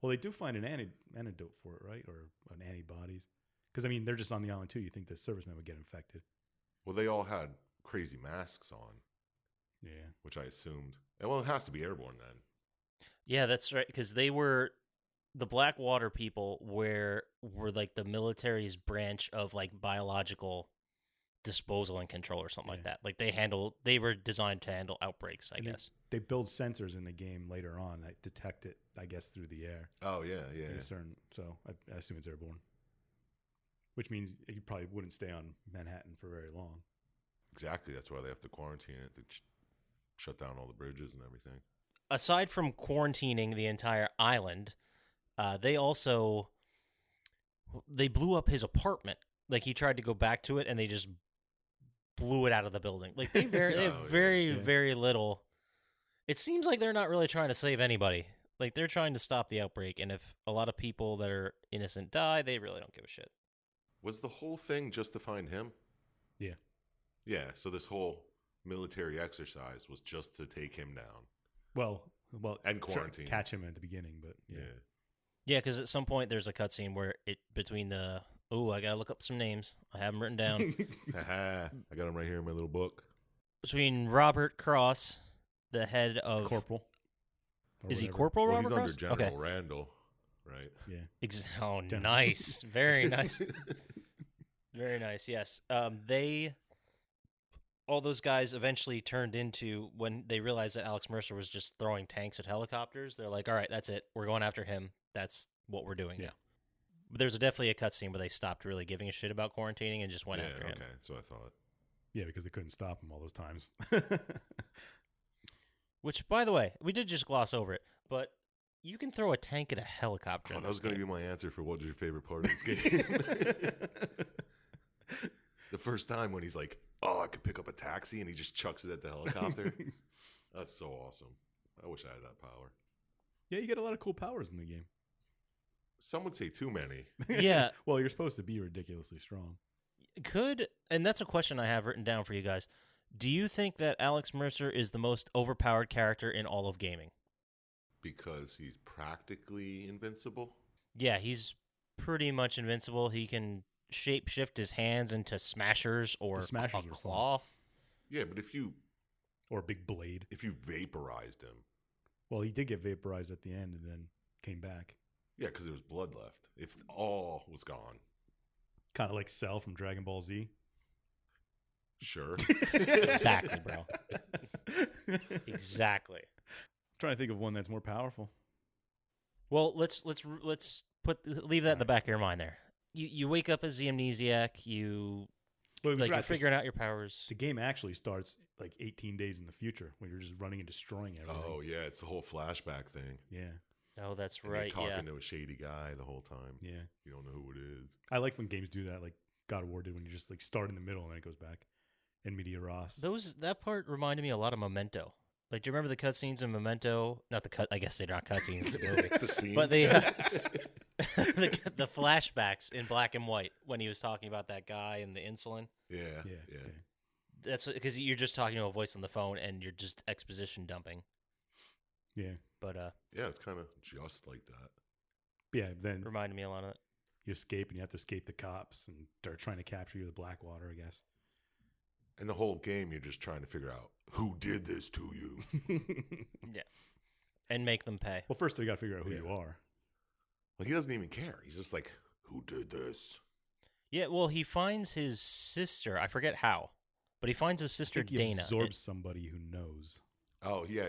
Speaker 1: Well, they do find an antidote for it, right? Or an antibodies. Because I mean, they're just on the island too. You think the servicemen would get infected?
Speaker 3: Well, they all had crazy masks on,
Speaker 1: Yeah.
Speaker 3: which I assumed. Well, it has to be airborne then.
Speaker 2: Yeah, that's right. Because they were the Blackwater people were like the military's branch of like biological disposal and control or something like
Speaker 1: Yeah.
Speaker 2: that. Like they were designed to handle outbreaks, I guess.
Speaker 1: They build sensors in the game later on that detect it, I guess, through the air.
Speaker 3: Oh yeah, yeah.
Speaker 1: In a certain, so I assume it's airborne. Which means you probably wouldn't stay on Manhattan for very long.
Speaker 3: Exactly. That's why they have to quarantine it. They shut down all the bridges and everything.
Speaker 2: Aside from quarantining the entire island, they blew up his apartment. Like he tried to go back to it, and they just blew it out of the building. Like they have very little. It seems like they're not really trying to save anybody. Like they're trying to stop the outbreak, and if a lot of people that are innocent die, they really don't give a shit.
Speaker 3: Was the whole thing just to find him?
Speaker 1: Yeah.
Speaker 3: Yeah. So this whole military exercise was just to take him down.
Speaker 1: Well,
Speaker 3: and quarantine.
Speaker 1: Catch him at the beginning, but yeah.
Speaker 2: Yeah, because at some point there's a cutscene where I gotta look up some names. I have them written down.
Speaker 3: I got him right here in my little book.
Speaker 2: Between Robert Cross, the head of
Speaker 1: Corporal.
Speaker 2: Is he
Speaker 1: whatever.
Speaker 2: Corporal
Speaker 3: Well,
Speaker 2: Robert
Speaker 3: he's
Speaker 2: Cross?
Speaker 3: under General Randall, right?
Speaker 1: Yeah.
Speaker 2: Oh,
Speaker 1: General.
Speaker 2: nice. Very nice. Very nice, yes. All those guys eventually turned into, when they realized that Alex Mercer was just throwing tanks at helicopters, they're like, all right, that's it. We're going after him. That's what we're doing now. But there's definitely a cutscene where they stopped really giving a shit about quarantining and just went after him.
Speaker 3: Okay, so I thought.
Speaker 1: Yeah, because they couldn't stop him all those times.
Speaker 2: Which, by the way, we did just gloss over it, but you can throw a tank at a helicopter.
Speaker 3: Oh, that was going to be my answer for what was your favorite part of this game. The first time when he's like, oh, I could pick up a taxi, and he just chucks it at the helicopter. That's so awesome. I wish I had that power.
Speaker 1: Yeah, you get a lot of cool powers in the game.
Speaker 3: Some would say too many.
Speaker 2: Yeah.
Speaker 1: Well, you're supposed to be ridiculously strong.
Speaker 2: And that's a question I have written down for you guys. Do you think that Alex Mercer is the most overpowered character in all of gaming?
Speaker 3: Because he's practically invincible?
Speaker 2: Yeah, he's pretty much invincible. He can shape-shift his hands into smashers or
Speaker 1: The smashers
Speaker 2: a
Speaker 1: are
Speaker 2: claw.
Speaker 3: Yeah, but if you
Speaker 1: Or a big blade.
Speaker 3: vaporized him.
Speaker 1: Well, he did get vaporized at the end and then came back.
Speaker 3: Yeah, because there was blood left. If all was gone.
Speaker 1: Kind of like Cell from Dragon Ball Z.
Speaker 3: Sure.
Speaker 2: Exactly, bro. Exactly.
Speaker 1: Trying to think of one that's more powerful.
Speaker 2: Well, let's leave that in the back of your mind there. You wake up as the amnesiac.
Speaker 1: Well,
Speaker 2: You're figuring out your powers.
Speaker 1: The game actually starts like 18 days in the future when you're just running and destroying everything.
Speaker 3: Oh, yeah, it's the whole flashback thing.
Speaker 1: Yeah.
Speaker 2: Oh, that's
Speaker 3: And
Speaker 2: right.
Speaker 3: you're
Speaker 2: Yeah.
Speaker 3: talking to a shady guy the whole time.
Speaker 1: Yeah.
Speaker 3: You don't know who it is.
Speaker 1: I like when games do that, like God of War did, when you just like start in the middle and then it goes back. In Media Ras.
Speaker 2: That part reminded me a lot of Memento. Like, do you remember the cutscenes in Memento? Not the cut. I guess they're not cutscenes. It's a movie.
Speaker 3: The scenes.
Speaker 2: But the flashbacks in black and white when he was talking about that guy and the insulin.
Speaker 3: Yeah.
Speaker 2: That's because you're just talking to a voice on the phone and you're just exposition dumping.
Speaker 1: Yeah.
Speaker 2: But
Speaker 3: Yeah, it's kind of just like that.
Speaker 1: Yeah, then
Speaker 2: reminded me a lot of it.
Speaker 1: you escape and you have to escape the cops and they're trying to capture you, the Blackwater, I guess.
Speaker 3: And the whole game, you're just trying to figure out who did this to you.
Speaker 2: Yeah. And make them pay.
Speaker 1: Well, first you got to figure out who
Speaker 3: Yeah.
Speaker 1: you are.
Speaker 3: Like, he doesn't even care. He's just like, who did this?
Speaker 2: Yeah, well, he finds his sister. I forget how. But he finds his sister
Speaker 1: I think he
Speaker 2: Dana.
Speaker 1: absorbs somebody who knows.
Speaker 3: Oh, yeah.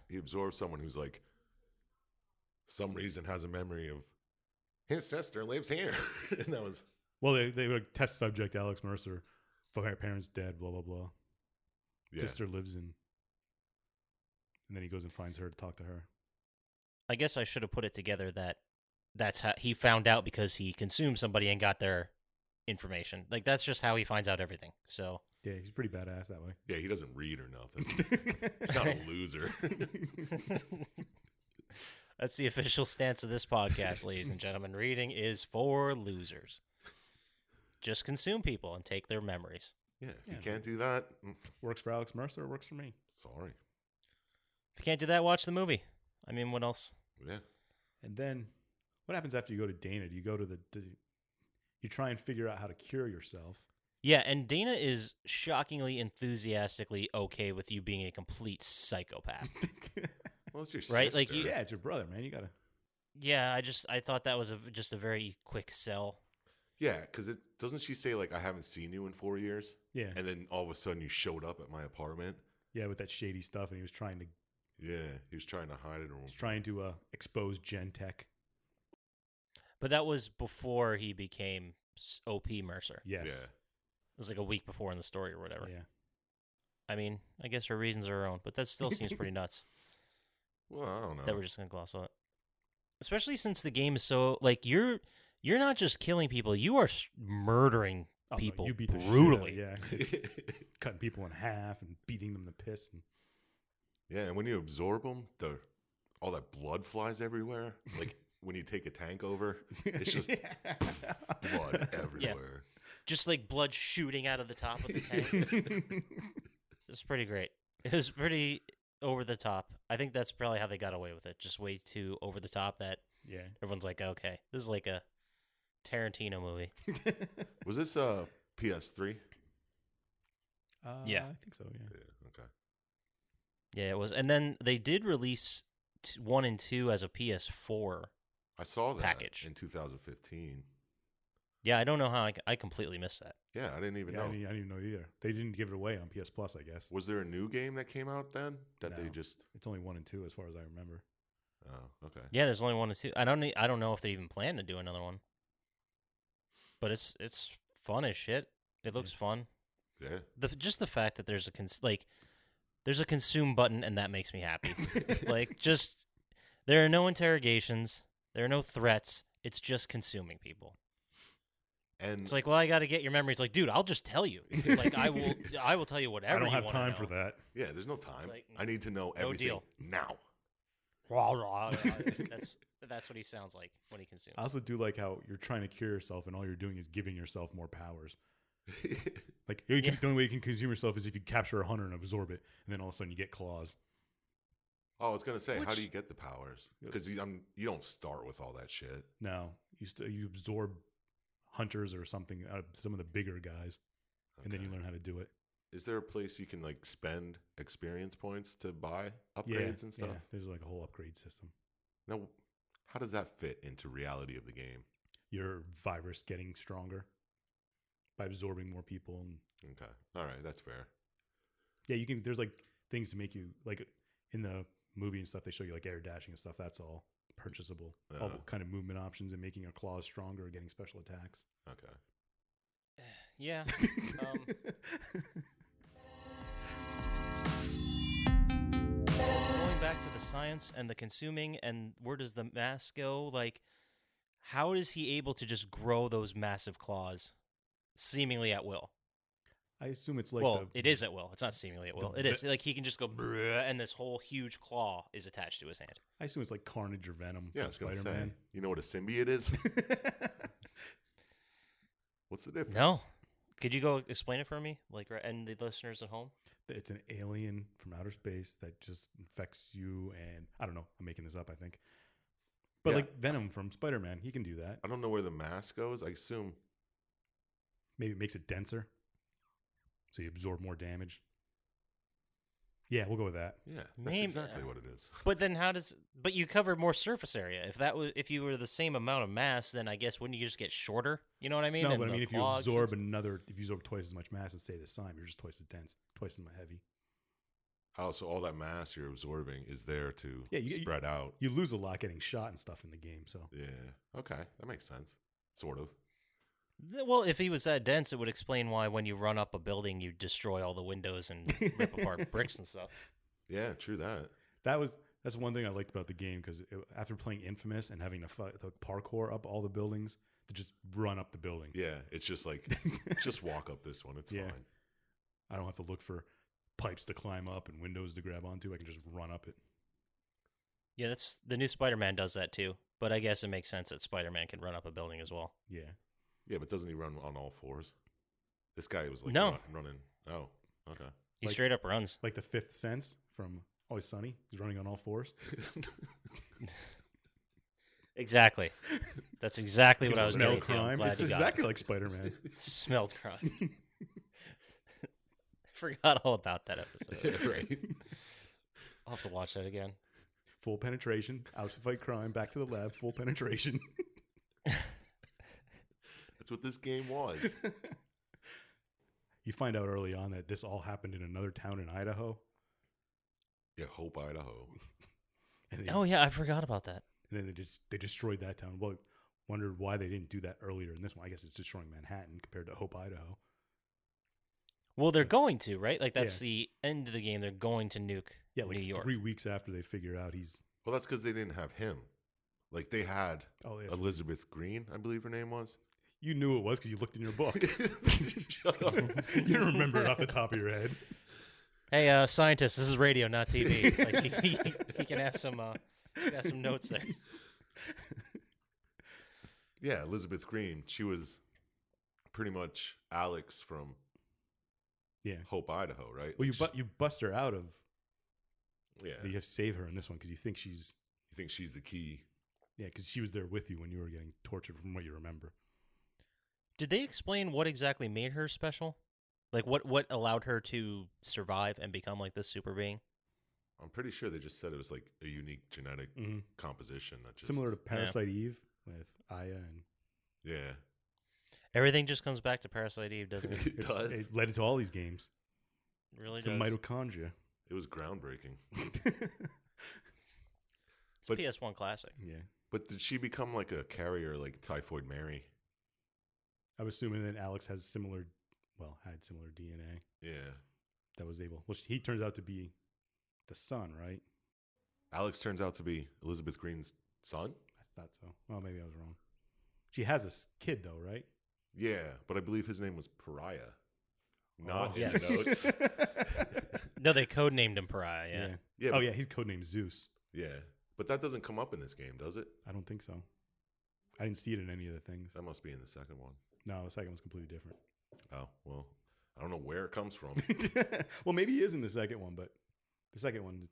Speaker 3: He absorbs someone who's like, some reason has a memory of his sister lives here. And that was...
Speaker 1: Well, they were test subject Alex Mercer. Parents dead, blah, blah, blah.
Speaker 3: Yeah.
Speaker 1: Sister lives in... And then he goes and finds her to talk to her.
Speaker 2: I guess I should have put it together that that's how he found out because he consumed somebody and got their information. Like, that's just how he finds out everything. So...
Speaker 1: Yeah, he's pretty badass that way.
Speaker 3: Yeah, he doesn't read or nothing. He's not a loser.
Speaker 2: That's the official stance of this podcast, ladies and gentlemen. Reading is for losers. Just consume people and take their memories.
Speaker 3: Yeah, if
Speaker 1: Yeah,
Speaker 3: you can't do that,
Speaker 1: Works for Alex Mercer, works for me.
Speaker 3: sorry.
Speaker 2: If you can't do that, watch the movie. I mean, what else?
Speaker 3: Yeah.
Speaker 1: And then, what happens after you go to Dana? Do you go to you try and figure out how to cure yourself?
Speaker 2: Yeah, and Dana is shockingly enthusiastically okay with you being a complete psychopath.
Speaker 3: Well, it's your
Speaker 2: Right,
Speaker 3: sister.
Speaker 2: like you-
Speaker 1: Yeah, it's your brother, man. You gotta.
Speaker 2: Yeah, I thought that was just a very quick sell.
Speaker 3: Yeah, because it doesn't she say like I haven't seen you in 4 years,
Speaker 1: Yeah,
Speaker 3: and then all of a sudden you showed up at my apartment.
Speaker 1: yeah, with that shady stuff, and he was trying to
Speaker 3: He was trying to hide it.
Speaker 1: expose Gentech.
Speaker 2: But that was before he became OP Mercer.
Speaker 1: Yes.
Speaker 3: Yeah.
Speaker 2: It was like a week before in the story or whatever.
Speaker 1: Yeah.
Speaker 2: I mean, I guess her reasons are her own, but that still seems pretty nuts
Speaker 3: Well, I don't know.
Speaker 2: that we're just gonna gloss on it. Especially since the game is so like you're not just killing people, you are murdering
Speaker 1: Oh, no,
Speaker 2: people
Speaker 1: you beat the
Speaker 2: brutally.
Speaker 1: shit out, yeah, it's cutting people in half and beating them to piss. And
Speaker 3: Yeah, and when you absorb them, all that blood flies everywhere. Like when you take a tank over, it's just blood everywhere.
Speaker 2: Just like blood shooting out of the top of the tank. It's pretty great. It was pretty over the top. I think that's probably how they got away with it. Just way too over the top that
Speaker 1: Yeah.
Speaker 2: everyone's like, okay, this is like a Tarantino movie.
Speaker 3: Was this PS3?
Speaker 2: Yeah.
Speaker 1: I think so. Yeah.
Speaker 3: Yeah. Okay.
Speaker 2: Yeah, it was. And then they did release 1 and 2 as a PS4.
Speaker 3: I saw that
Speaker 2: Package.
Speaker 3: in 2015.
Speaker 2: Yeah, I don't know how I completely missed that.
Speaker 3: Yeah, I didn't even
Speaker 1: Yeah,
Speaker 3: know.
Speaker 1: I didn't even know either. They didn't give it away on PS Plus, I guess.
Speaker 3: Was there a new game that came out then that they
Speaker 1: No.
Speaker 3: just?
Speaker 1: It's only 1 and 2 as far as I remember.
Speaker 3: Oh, okay.
Speaker 2: Yeah, there's only 1 and 2. I don't know if they even plan to do another one. But it's fun as shit. It looks fun.
Speaker 3: Yeah.
Speaker 2: Just the fact that there's a consume button and that makes me happy. Like just there are no interrogations, there are no threats. It's just consuming people.
Speaker 3: And
Speaker 2: It's like, well, I got to get your memories. Like, dude, I'll just tell you. Like, I will tell you whatever.
Speaker 1: I don't
Speaker 2: you
Speaker 1: have
Speaker 2: wanna
Speaker 1: time
Speaker 2: know.
Speaker 1: for that.
Speaker 3: yeah, there's no time.
Speaker 2: like,
Speaker 3: I need to know
Speaker 2: no
Speaker 3: everything
Speaker 2: deal.
Speaker 3: now.
Speaker 2: That's what he sounds like when he consumes.
Speaker 1: I also do like how you're trying to cure yourself and all you're doing is giving yourself more powers. Like the only way you can consume yourself is if you capture a hunter and absorb it, and then all of a sudden you get claws.
Speaker 3: Oh, I was gonna say, how
Speaker 2: Which-
Speaker 3: do you get the powers? Because you don't start with all that shit.
Speaker 1: No, you absorb hunters or something, some of the bigger guys, and then you
Speaker 3: Okay.
Speaker 1: learn how to do it.
Speaker 3: Is there a place you can like spend experience points to buy upgrades
Speaker 1: Yeah,
Speaker 3: and stuff?
Speaker 1: Yeah, there's like a whole upgrade system.
Speaker 3: Now, how does that fit into reality of the game?
Speaker 1: Your virus getting stronger by absorbing more people, and
Speaker 3: Okay, all right, that's fair.
Speaker 1: yeah, you can. There's like things to make you like in the movie and stuff. They show you like air dashing and stuff. That's all purchasable. All kind of movement options and making your claws stronger, or getting special attacks.
Speaker 3: Okay.
Speaker 2: Yeah. Going back to the science and the consuming and where does the mass go? Like, how is he able to just grow those massive claws seemingly at will?
Speaker 1: I assume it's like
Speaker 2: Well, it is at will. It's not seemingly at will.
Speaker 1: the
Speaker 2: It is. Like, he can just go, "Bruh," and this whole huge claw is attached to his hand.
Speaker 1: I assume it's like Carnage or Venom
Speaker 3: Yeah, I
Speaker 1: from
Speaker 3: was gonna
Speaker 1: Spider-Man.
Speaker 3: say. You know what a symbiote is? What's the difference?
Speaker 2: No. Could you go explain it for me? Like, and the listeners at home?
Speaker 1: It's an alien from outer space that just infects you, and I don't know. I'm making this up, I think. But
Speaker 3: Yeah.
Speaker 1: like Venom from Spider-Man, he can do that.
Speaker 3: I don't know where the mass goes. I assume.
Speaker 1: Maybe it makes it denser, so you absorb more damage. Yeah, we'll go with that.
Speaker 3: Yeah, that's
Speaker 2: Maybe-
Speaker 3: exactly what it is.
Speaker 2: But then but you cover more surface area. If you were the same amount of mass, then I guess wouldn't you just get shorter? You know what I mean?
Speaker 1: No,
Speaker 2: And
Speaker 1: but I
Speaker 2: the
Speaker 1: mean, if you
Speaker 2: claw
Speaker 1: absorb
Speaker 2: extends-
Speaker 1: if you absorb twice as much mass and stay the same, you're just twice as dense, twice as heavy.
Speaker 3: Oh, so all that mass you're absorbing is there to
Speaker 1: Yeah, you-
Speaker 3: spread out.
Speaker 1: You lose a lot getting shot and stuff in the game. So
Speaker 3: Yeah. Okay, that makes sense. Sort of.
Speaker 2: Well, if he was that dense, it would explain why when you run up a building, you destroy all the windows and rip apart bricks and stuff.
Speaker 3: Yeah, true that.
Speaker 1: that's one thing I liked about the game because after playing Infamous and having to the parkour up all the buildings to just run up the building.
Speaker 3: Yeah, it's just like just walk up this one. It's
Speaker 1: Yeah.
Speaker 3: fine.
Speaker 1: I don't have to look for pipes to climb up and windows to grab onto. I can just run up it.
Speaker 2: Yeah, that's the new Spider-Man does that too. But I guess it makes sense that Spider-Man can run up a building as well.
Speaker 1: Yeah.
Speaker 3: Yeah, but doesn't he run on all fours? This guy was like
Speaker 2: No.
Speaker 3: running. Oh, okay.
Speaker 2: He
Speaker 1: Like-
Speaker 2: straight up runs.
Speaker 1: Like the Fifth Sense from Always Sunny. He's running on all fours.
Speaker 2: Exactly. That's exactly
Speaker 1: You
Speaker 2: what I was
Speaker 1: smell
Speaker 2: getting to. I'm
Speaker 1: crime.
Speaker 2: glad
Speaker 1: It's
Speaker 2: you got
Speaker 1: exactly
Speaker 2: it.
Speaker 1: like Spider-Man.
Speaker 2: Smelled crime. Forgot all about that episode.
Speaker 3: Right.
Speaker 2: I'll have to watch that again.
Speaker 1: Full penetration. Out to fight crime. Back to the lab. Full penetration.
Speaker 3: That's what this game was.
Speaker 1: You find out early on that this all happened in another town in Idaho.
Speaker 3: Yeah, Hope, Idaho.
Speaker 1: And they,
Speaker 2: Oh yeah, I forgot about that.
Speaker 1: and then they destroyed that town. Well, wondered why they didn't do that earlier in this one. I guess it's destroying Manhattan compared to Hope, Idaho.
Speaker 2: Well, they're going to, right? Like that's the end of the game. They're going to nuke
Speaker 1: Yeah, like
Speaker 2: New York.
Speaker 1: 3 weeks after they figure out he's.
Speaker 3: Well, that's because they didn't have him. Like they had
Speaker 1: Oh, yeah.
Speaker 3: Elizabeth Green, I believe her name was.
Speaker 1: You knew it was because you looked in your book.
Speaker 3: Shut up.
Speaker 1: You didn't remember it off the top of your head.
Speaker 2: Hey, Syintist, this is radio, not TV. Like he can have some notes there.
Speaker 3: Yeah, Elizabeth Green. She was pretty much Alex from
Speaker 1: Yeah.
Speaker 3: Hope, Idaho, right?
Speaker 1: Well,
Speaker 3: Like,
Speaker 1: you bust her out of.
Speaker 3: yeah.
Speaker 1: You have to save her in this one because you think she's.
Speaker 3: You think she's the key?
Speaker 1: Yeah, because she was there with you when you were getting tortured, from what you remember.
Speaker 2: Did they explain what exactly made her special? Like what allowed her to survive and become like this super being?
Speaker 3: I'm pretty sure they just said it was like a unique genetic composition. That just,
Speaker 1: Similar to Parasite Eve with Aya, and
Speaker 3: Yeah,
Speaker 2: Everything just comes back to Parasite Eve, doesn't it?
Speaker 3: it does.
Speaker 1: it led into all these games.
Speaker 2: It really
Speaker 1: It's
Speaker 2: does.
Speaker 1: the mitochondria.
Speaker 3: It was groundbreaking.
Speaker 2: It's
Speaker 3: but-
Speaker 2: a PS1 classic.
Speaker 1: Yeah,
Speaker 3: But did she become like a carrier like Typhoid Mary?
Speaker 1: I'm assuming that Alex had similar DNA
Speaker 3: Yeah.
Speaker 1: that was able. Well, he turns out to be the son, right?
Speaker 3: Alex turns out to be Elizabeth Green's son?
Speaker 1: I thought so. Well, maybe I was wrong. She has a kid though, right?
Speaker 3: Yeah, but I believe his name was Pariah. Not
Speaker 1: Oh.
Speaker 3: in the notes.
Speaker 2: No, they codenamed him Pariah. Yeah.
Speaker 3: Yeah,
Speaker 1: Oh
Speaker 3: but,
Speaker 1: yeah, he's codenamed Zeus.
Speaker 3: yeah. But that doesn't come up in this game, does it?
Speaker 1: I don't think so. I didn't see it in any of the things.
Speaker 3: That must be in the second one.
Speaker 1: No, the second one's completely different.
Speaker 3: Oh, well, I don't know where it comes from.
Speaker 1: Well, maybe he is in the second one, but the second one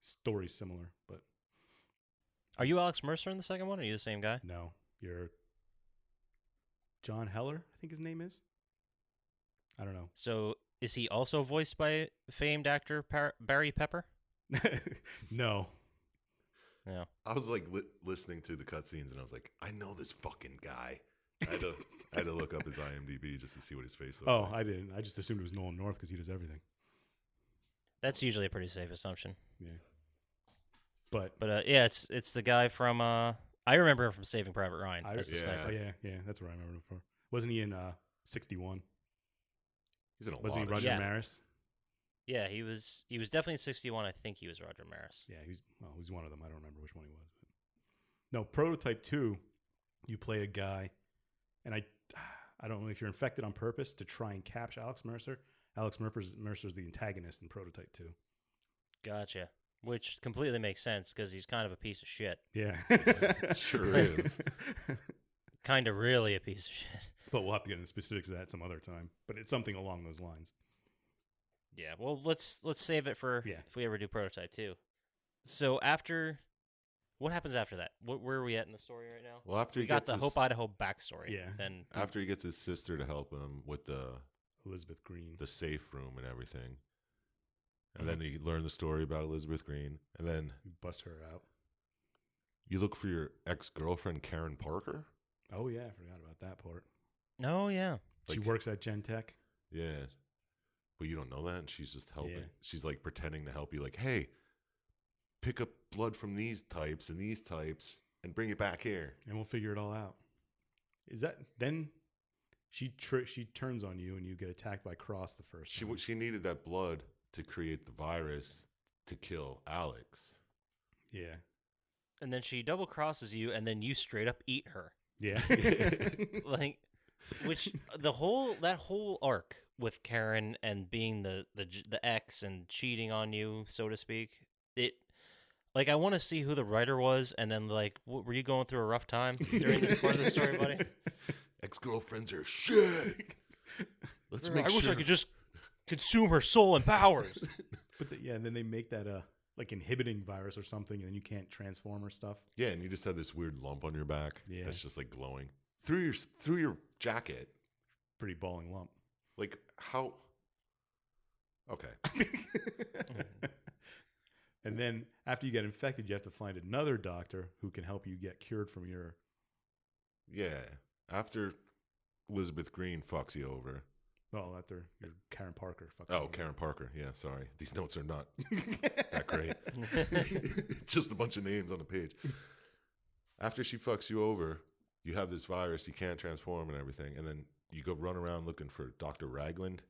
Speaker 1: story's similar. But
Speaker 2: Are you Alex Mercer in the second one? Or are you the same guy?
Speaker 1: no, you're John Heller, I think his name is. I don't know.
Speaker 2: So is he also voiced by famed actor Barry Pepper?
Speaker 1: No.
Speaker 2: No.
Speaker 3: I was like listening to the cutscenes and I was like, I know this fucking guy. I had to look up his IMDb just to see what his face looked
Speaker 1: Oh,
Speaker 3: like.
Speaker 1: I didn't. I just assumed it was Nolan North because he does everything.
Speaker 2: That's usually a pretty safe assumption.
Speaker 1: Yeah. But
Speaker 2: But yeah, it's the guy from I remember him from Saving Private Ryan. That's the
Speaker 3: Yeah.
Speaker 2: sniper.
Speaker 1: oh, yeah, that's what I remember him for. Wasn't he in 61?
Speaker 3: He's in a
Speaker 1: Wasn't he
Speaker 3: lot of
Speaker 1: Roger
Speaker 2: Yeah.
Speaker 1: Maris?
Speaker 2: Yeah, he was definitely in 61. I think he was Roger Maris.
Speaker 1: Yeah, he's one of them. I don't remember which one he was. But. No, Prototype 2, you play a guy, and I don't know if you're infected on purpose to try and capture Alex Mercer. Alex Mercer's the antagonist in Prototype 2.
Speaker 2: Gotcha. Which completely makes sense because he's kind of a piece of shit.
Speaker 1: Yeah.
Speaker 3: Sure is.
Speaker 2: Kind of really a piece of shit.
Speaker 1: But we'll have to get into specifics of that some other time. But it's something along those lines.
Speaker 2: Yeah. Well, let's save it for
Speaker 1: Yeah.
Speaker 2: if we ever do Prototype 2. So what happens after that? Where are we at in the story right now?
Speaker 3: Well, after
Speaker 2: We
Speaker 3: he
Speaker 2: got
Speaker 3: gets
Speaker 2: the
Speaker 3: his,
Speaker 2: Hope Idaho backstory.
Speaker 1: Yeah.
Speaker 2: Then
Speaker 3: after he gets his sister to help him with
Speaker 1: Elizabeth Green.
Speaker 3: the safe room and everything, and then you learn the story about Elizabeth Green, and then
Speaker 1: You bust her out.
Speaker 3: you look for your ex-girlfriend Karen Parker.
Speaker 1: Oh, yeah. I forgot about that part.
Speaker 2: oh yeah.
Speaker 1: She
Speaker 3: Like-
Speaker 1: works at Gentech.
Speaker 3: Yeah, but you don't know that, and she's just helping.
Speaker 1: Yeah.
Speaker 3: She's like pretending to help you, like, hey, pick up blood from these types and these types and bring it back here.
Speaker 1: And we'll figure it all out. Is that then? She turns on you and you get attacked by Cross the first time.
Speaker 3: She needed that blood to create the virus to kill Alex.
Speaker 1: Yeah.
Speaker 2: And then she double crosses you, and then you straight up eat her.
Speaker 1: Yeah.
Speaker 2: Like, which that whole arc with Karen and being the ex and cheating on you, so to speak. Like, I want to see who the writer was, and then, like, were you going through a rough time during this part of the story, buddy?
Speaker 3: Ex-girlfriends are shit. Let's make
Speaker 2: I
Speaker 3: sure.
Speaker 2: wish I could just consume her soul and powers.
Speaker 1: But and then they make that like inhibiting virus or something, and then you can't transform or stuff.
Speaker 3: Yeah, and you just have this weird lump on your back
Speaker 1: Yeah.
Speaker 3: that's just like glowing through your jacket.
Speaker 1: Pretty balling lump.
Speaker 3: Like how? Okay.
Speaker 1: And then after you get infected, you have to find another doctor who can help you get cured from your.
Speaker 3: Yeah. After Elizabeth Green fucks you over.
Speaker 1: Well, after your Karen Parker. Fucks you
Speaker 3: Oh,
Speaker 1: over.
Speaker 3: Karen Parker. Yeah, sorry. These notes are not that great. Just a bunch of names on a page. After she fucks you over, you have this virus, you can't transform and everything, and then you go run around looking for Dr. Ragland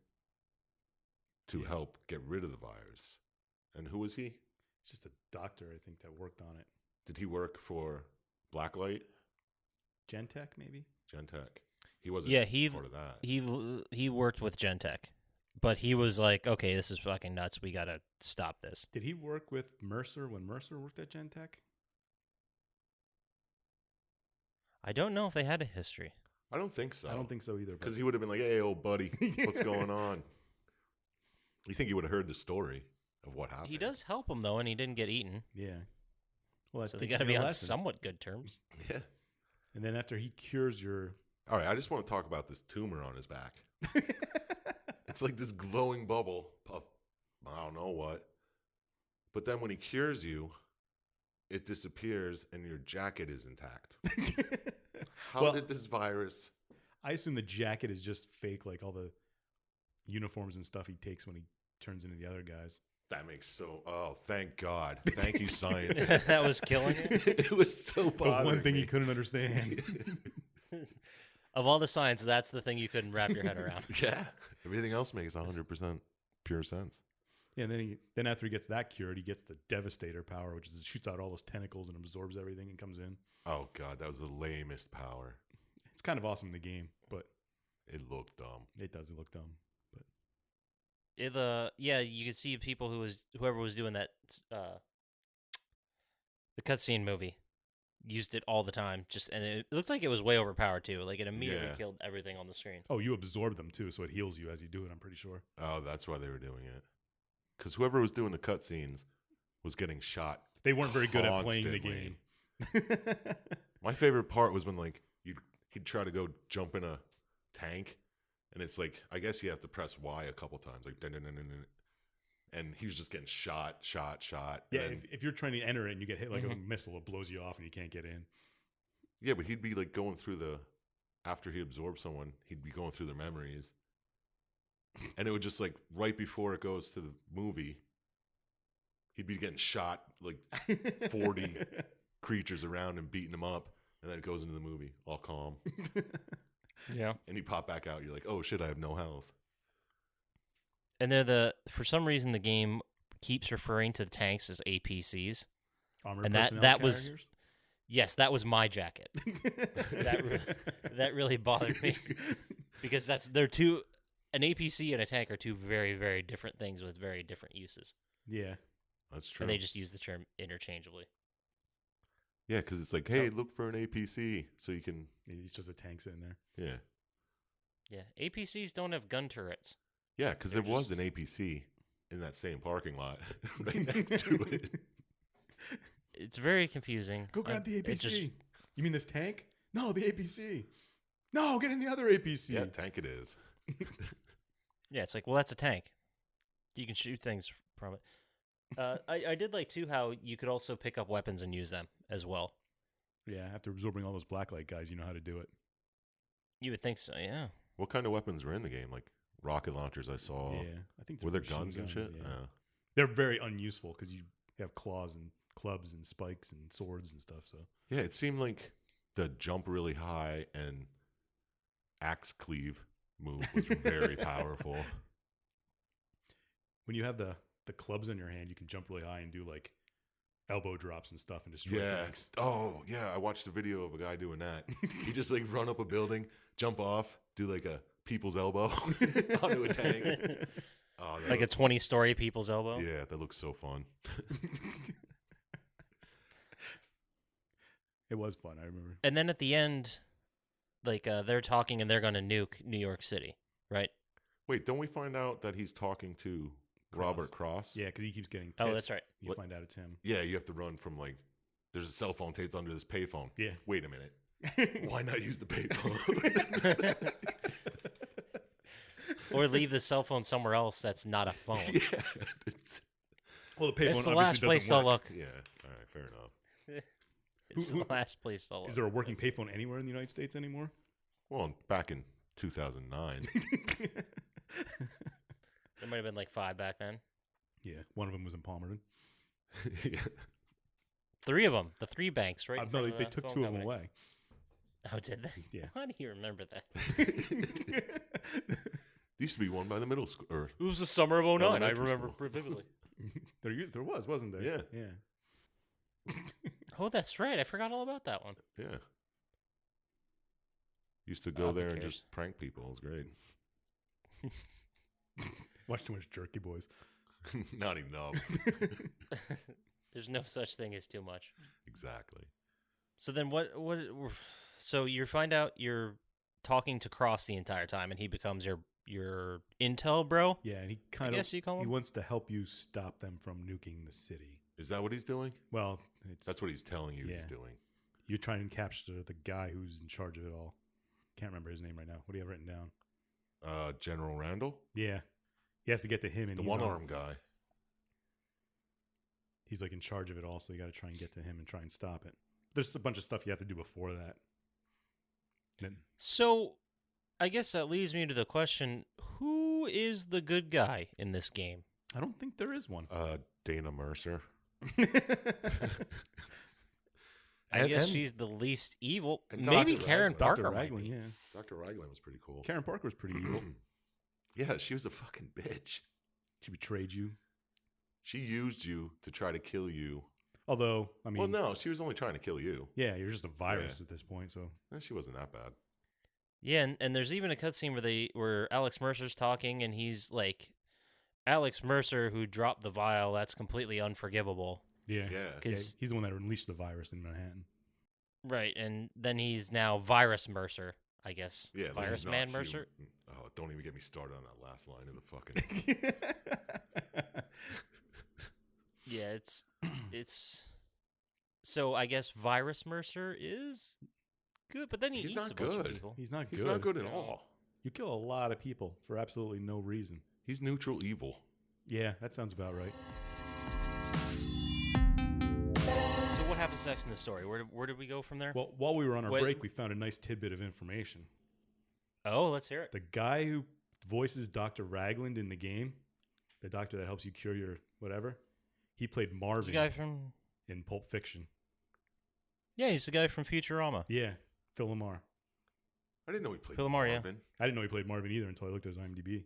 Speaker 3: to help get rid of the virus. And who was he?
Speaker 1: It's just a doctor, I think, that worked on it.
Speaker 3: Did he work for Blacklight?
Speaker 1: Gentech, maybe?
Speaker 3: Gentech. He wasn't part of that.
Speaker 2: He worked with Gentech, but he was like, okay, this is fucking nuts. We got to stop this.
Speaker 1: Did he work with Mercer when Mercer worked at Gentech?
Speaker 2: I don't know if they had a history.
Speaker 3: I don't think so.
Speaker 1: I don't think so either.
Speaker 3: Because he would have been like, hey, old buddy, what's going on? You think he would have heard the story of what happened?
Speaker 2: He does help him, though, and he didn't get eaten.
Speaker 1: Yeah. Well, that
Speaker 2: So they
Speaker 1: teaches
Speaker 2: got to
Speaker 1: you
Speaker 2: be
Speaker 1: a
Speaker 2: on
Speaker 1: lesson.
Speaker 2: somewhat good terms.
Speaker 3: Yeah.
Speaker 1: And then after he cures your.
Speaker 3: All right, I just want to talk about this tumor on his back. It's like this glowing bubble of I don't know what. But then when he cures you, it disappears and your jacket is intact. How did this virus?
Speaker 1: I assume the jacket is just fake, like all the uniforms and stuff he takes when he turns into the other guys.
Speaker 3: That makes so. Oh, thank God! Thank you, science.
Speaker 2: That was killing it.
Speaker 3: It was so
Speaker 1: The
Speaker 3: bothering
Speaker 1: one thing
Speaker 3: me.
Speaker 1: he couldn't understand.
Speaker 2: Of all the science, that's the thing you couldn't wrap your head around.
Speaker 3: Yeah, everything else makes 100% pure sense.
Speaker 1: Yeah, and then after he gets that cured, he gets the Devastator power, which is it shoots out all those tentacles and absorbs everything and comes in.
Speaker 3: Oh God, that was the lamest power.
Speaker 1: It's kind of awesome in the game, but
Speaker 3: It looked dumb.
Speaker 1: it does look dumb. But
Speaker 2: Yeah, you can see people whoever was doing that the cutscene movie used it all the time. And it looks like it was way overpowered too. Like it immediately
Speaker 3: Yeah.
Speaker 2: killed everything on the screen.
Speaker 1: oh, you absorb them too, so it heals you as you do it. I'm pretty sure.
Speaker 3: Oh, that's why they were doing it. Because whoever was doing the cutscenes was getting shot.
Speaker 1: They weren't very good at playing the
Speaker 3: Constantly.
Speaker 1: game.
Speaker 3: My favorite part was when like he'd try to go jump in a tank, and it's like I guess you have to press Y a couple times, like dun, dun, dun, dun, dun, and he was just getting shot.
Speaker 1: Yeah,
Speaker 3: and then-
Speaker 1: if you're trying to enter it and you get hit like a missile, it blows you off and you can't get in.
Speaker 3: yeah, but he'd be like going through after he absorbed someone, he'd be going through their memories, and it would just like right before it goes to the movie, he'd be getting shot like 40 creatures around him, beating him up, and then it goes into the movie all calm,
Speaker 2: Yeah.
Speaker 3: and you pop back out. You're like, oh shit, I have no health.
Speaker 2: And for some reason the game keeps referring to the tanks as APCs.
Speaker 1: Armored
Speaker 2: And
Speaker 1: personnel
Speaker 2: that was-
Speaker 1: carriers?
Speaker 2: Yes, that was my jacket. That really bothered me because they're two. An APC and a tank are two very, very different things with very different uses,
Speaker 1: Yeah.
Speaker 3: That's true.
Speaker 2: and they just use the term interchangeably.
Speaker 3: Yeah, because it's like, hey, look for an APC so you can.
Speaker 1: It's just the tanks in there.
Speaker 3: Yeah,
Speaker 2: Yeah, APCs don't have gun turrets.
Speaker 3: yeah, because there
Speaker 2: They're
Speaker 3: was
Speaker 2: just-
Speaker 3: an APC in that same parking lot right next to it.
Speaker 2: It's very confusing.
Speaker 1: Go grab the
Speaker 2: It
Speaker 1: APC.
Speaker 2: just-
Speaker 1: You mean this tank? No, the APC. No, get in the other APC.
Speaker 3: Yeah, tank it is.
Speaker 2: Yeah, it's like, well, that's a tank. You can shoot things from it. I did like too how you could also pick up weapons and use them as well.
Speaker 1: Yeah, after absorbing all those blacklight guys, you know how to do it.
Speaker 2: You would think so, yeah.
Speaker 3: What kind of weapons were in the game? Like rocket launchers, I saw.
Speaker 1: Yeah, I think
Speaker 3: Were there
Speaker 1: machine
Speaker 3: guns and shit?
Speaker 1: Yeah. They're very unuseful because you have claws and clubs and spikes and swords and stuff. So
Speaker 3: Yeah, it seemed like the jump really high and axe cleave move was very powerful.
Speaker 1: when you have the clubs in your hand, you can jump really high and do like elbow drops and stuff and destroy
Speaker 3: Yeah.
Speaker 1: tanks.
Speaker 3: Oh, yeah. I watched a video of a guy doing that. He just like run up a building, jump off, do like a people's elbow onto a tank. Oh,
Speaker 2: Like a 20-story people's elbow.
Speaker 3: yeah, that looks so fun.
Speaker 1: It was fun. I remember.
Speaker 2: And then at the end, like they're talking and they're going to nuke New York City, right?
Speaker 3: Wait, don't we find out that he's talking to Robert Cross?
Speaker 1: Yeah, because he keeps getting tips.
Speaker 2: Oh, that's right.
Speaker 1: You find out it's him.
Speaker 3: Yeah, you have to run from like, there's a cell phone taped under this payphone.
Speaker 1: Yeah.
Speaker 3: Wait a minute. Why not use the payphone?
Speaker 2: Or leave the cell phone somewhere else that's not a phone.
Speaker 3: Yeah.
Speaker 1: Well, the payphone
Speaker 2: It's the
Speaker 1: obviously
Speaker 2: last place
Speaker 1: doesn't
Speaker 2: to
Speaker 1: work.
Speaker 2: look.
Speaker 3: Yeah. All right. Fair enough.
Speaker 2: It's the last place to look.
Speaker 1: Is there a working payphone anywhere in the United States anymore?
Speaker 3: Well, back in 2009.
Speaker 2: There might have been like 5 back then.
Speaker 1: Yeah, one of them was in Palmerton.
Speaker 3: Yeah.
Speaker 2: 3 of them. The 3 banks, right? in
Speaker 1: No,
Speaker 2: front of
Speaker 1: they
Speaker 2: the
Speaker 1: took
Speaker 2: phone
Speaker 1: 2 of them
Speaker 2: company.
Speaker 1: away.
Speaker 2: Oh, did they?
Speaker 1: Yeah.
Speaker 2: Why do you remember that?
Speaker 3: Used to be one by the middle school. Or
Speaker 2: It was the summer of 09. I
Speaker 3: Elementary
Speaker 2: remember
Speaker 3: school.
Speaker 2: vividly.
Speaker 1: There was, wasn't there?
Speaker 3: Yeah.
Speaker 1: Yeah.
Speaker 2: Oh, that's right. I forgot all about that one.
Speaker 3: yeah. Used to go
Speaker 2: who
Speaker 3: there and
Speaker 2: cares?
Speaker 3: just prank people. It was great.
Speaker 1: Watch too much Jerky Boys.
Speaker 3: Not enough.
Speaker 2: There's no such thing as too much.
Speaker 3: Exactly.
Speaker 2: So then so you find out you're talking to Cross the entire time and he becomes your intel bro?
Speaker 1: Yeah, and he
Speaker 2: I
Speaker 1: kind of
Speaker 2: guess you call
Speaker 1: he
Speaker 2: him?
Speaker 1: wants to help you stop them from nuking the city.
Speaker 3: Is that what he's doing?
Speaker 1: Well,
Speaker 3: That's what he's telling you he's
Speaker 1: Yeah.
Speaker 3: doing.
Speaker 1: you're trying to capture the guy who's in charge of it all. Can't remember his name right now. What do you have written down?
Speaker 3: General Randall?
Speaker 1: Yeah, he has to get to him, and
Speaker 3: The
Speaker 1: he's
Speaker 3: one-armed guy.
Speaker 1: He's like in charge of it all, so you got to try and get to him and try and stop it. There's a bunch of stuff you have to do before that. Then
Speaker 2: So I guess that leads me to the question, who is the good guy in this game?
Speaker 1: I don't think there is one.
Speaker 3: Dana Mercer.
Speaker 2: I
Speaker 3: And-
Speaker 2: guess
Speaker 3: and-
Speaker 2: she's the least evil.
Speaker 3: and
Speaker 2: Maybe
Speaker 3: Dr.
Speaker 2: Karen
Speaker 3: Raglan.
Speaker 2: Parker
Speaker 1: Dr.
Speaker 2: might
Speaker 1: Raglan,
Speaker 2: be.
Speaker 1: yeah.
Speaker 3: Dr. Raglan was pretty cool.
Speaker 1: Karen Parker was pretty evil.
Speaker 3: Yeah, she was a fucking bitch.
Speaker 1: She betrayed you.
Speaker 3: She used you to try to kill you.
Speaker 1: Although, I mean,
Speaker 3: Well, no, she was only trying to kill you.
Speaker 1: yeah, you're just a virus
Speaker 3: Yeah.
Speaker 1: at this point. So
Speaker 3: Eh, she wasn't that bad.
Speaker 2: Yeah, and there's even a cutscene where Alex Mercer's talking and he's like, Alex Mercer who dropped the vial, that's completely unforgivable.
Speaker 1: yeah,
Speaker 3: Yeah.
Speaker 1: yeah,
Speaker 2: 'Cause-
Speaker 1: he's the one that unleashed the virus in Manhattan.
Speaker 2: Right, and then he's now Virus Mercer, I guess.
Speaker 3: Yeah, but
Speaker 2: Virus
Speaker 3: he's not
Speaker 2: Man
Speaker 3: human.
Speaker 2: Mercer?
Speaker 3: Oh, don't even get me started on that last line of the fucking.
Speaker 2: Yeah, it's so I guess Virus Mercer is good, but then he
Speaker 3: He's
Speaker 2: eats
Speaker 3: not
Speaker 2: a bunch of
Speaker 3: good.
Speaker 2: people.
Speaker 1: He's not good.
Speaker 3: He's not good at
Speaker 2: No.
Speaker 3: all.
Speaker 1: You kill a lot of people for absolutely no reason.
Speaker 3: He's neutral evil.
Speaker 1: Yeah, that sounds about right.
Speaker 2: So what happens next in the story? Where did we go from there?
Speaker 1: Well, while we were on our
Speaker 2: Wait.
Speaker 1: break, we found a nice tidbit of information.
Speaker 2: Oh, let's hear it.
Speaker 1: The guy who voices Dr. Ragland in the game, the doctor that helps you cure your whatever, he played
Speaker 2: He's
Speaker 1: Marvin
Speaker 2: the guy from
Speaker 1: in Pulp Fiction.
Speaker 2: Yeah, he's the guy from Futurama.
Speaker 1: Yeah, Phil Lamar.
Speaker 3: I didn't know he played
Speaker 2: Phil Lamar, yeah.
Speaker 3: Marvin.
Speaker 1: I didn't know he played Marvin either until I looked at his IMDb.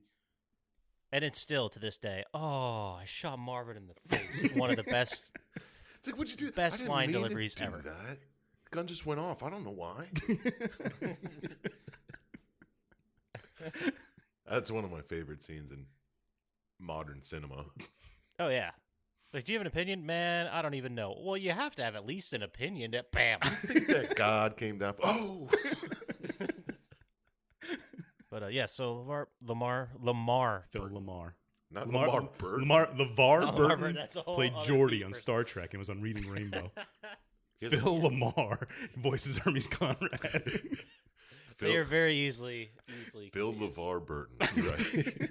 Speaker 2: And it's still to this day. Oh, I shot Marvin in the face. One of the best.
Speaker 3: It's like, what'd you do?
Speaker 2: Best
Speaker 3: I didn't
Speaker 2: line
Speaker 3: mean to
Speaker 2: deliveries
Speaker 3: do
Speaker 2: ever.
Speaker 3: That. The gun just went off. I don't know why. That's one of my favorite scenes in modern cinema.
Speaker 2: Oh yeah. Like, do you have an opinion, man? I don't even know. Well, you have to have at least an opinion. That bam.
Speaker 3: I think that God came down. Oh,
Speaker 2: But yeah, so Lamar.
Speaker 1: Phil Lamar.
Speaker 3: not Lamar Burton.
Speaker 1: LeVar
Speaker 2: LeVar
Speaker 1: Burton
Speaker 2: Burton, that's a whole
Speaker 1: played
Speaker 2: other
Speaker 1: Geordi
Speaker 2: deep
Speaker 1: on
Speaker 2: person.
Speaker 1: Star Trek and was on Reading Rainbow.
Speaker 3: He has a-
Speaker 1: Phil Lamar voices Hermes Conrad.
Speaker 2: They are
Speaker 3: Phil,
Speaker 2: very easily
Speaker 3: Phil
Speaker 2: confused.
Speaker 3: LeVar Burton. You're right.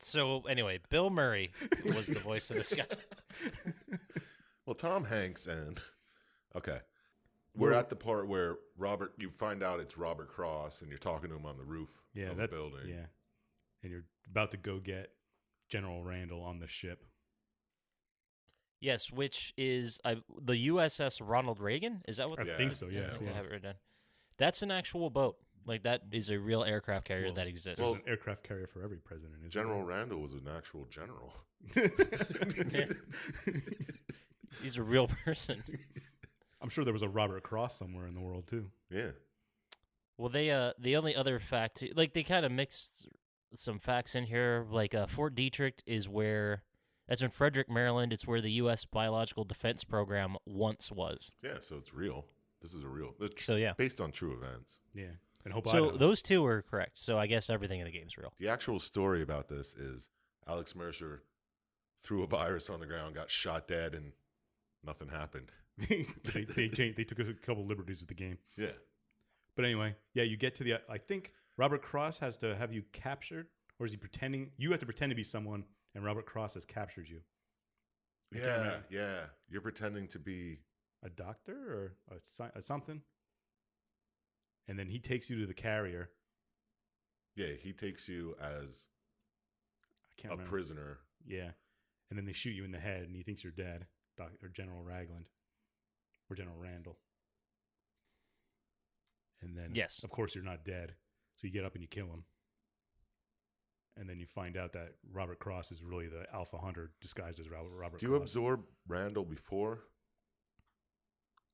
Speaker 2: So anyway, Bill Murray was the voice of this guy.
Speaker 3: Well, Tom Hanks and okay, we're at the part where you find out it's Robert Cross, and you're talking to him on the roof
Speaker 1: Yeah,
Speaker 3: of
Speaker 1: that
Speaker 3: the building.
Speaker 1: Yeah, and you're about to go get General Randall on the ship.
Speaker 2: Yes, which is the USS Ronald Reagan. Is that what?
Speaker 1: I
Speaker 3: Yeah,
Speaker 1: think so.
Speaker 3: yeah,
Speaker 1: Yes,
Speaker 3: it
Speaker 2: I
Speaker 1: yes.
Speaker 2: have it written down. That's an actual boat. Like that is a real aircraft carrier
Speaker 1: Well,
Speaker 2: that exists.
Speaker 1: There's
Speaker 3: Well-
Speaker 1: an aircraft carrier for every president. Isn't
Speaker 3: General Randall was an actual general.
Speaker 1: there?
Speaker 2: He's a real person.
Speaker 1: I'm sure there was a Robert Cross somewhere in the world too.
Speaker 3: Yeah.
Speaker 2: Well, they the only other fact, like they kind of mixed some facts in here. Like Fort Detrick is where, That's in Frederick, Maryland. It's where the U.S. Biological Defense Program once was.
Speaker 3: Yeah, so it's real. This is a real.
Speaker 2: So, yeah.
Speaker 3: Based on true events.
Speaker 1: Yeah. And Hope
Speaker 2: So
Speaker 1: Idaho.
Speaker 2: those two are correct. So I guess everything in the game's real.
Speaker 3: The actual story about this is Alex Mercer threw a virus on the ground, got shot dead, and nothing happened.
Speaker 1: they took a couple liberties with the game.
Speaker 3: Yeah.
Speaker 1: But anyway, yeah, you get to the. I think Robert Cross has to have you captured, or is he pretending? You have to pretend to be someone, and Robert Cross has captured you.
Speaker 3: Yeah. You're pretending to be
Speaker 1: A doctor or a something, and then he takes you to the carrier.
Speaker 3: Yeah, he takes you as
Speaker 1: I can't
Speaker 3: a
Speaker 1: remember.
Speaker 3: prisoner.
Speaker 1: Yeah, and then they shoot you in the head, and he thinks you're dead, or General Ragland, or General Randall. And then,
Speaker 2: Yes.
Speaker 1: of course, you're not dead, so you get up and you kill him. And then you find out that Robert Cross is really the Alpha Hunter disguised as Robert Cross.
Speaker 3: Do you absorb Randall before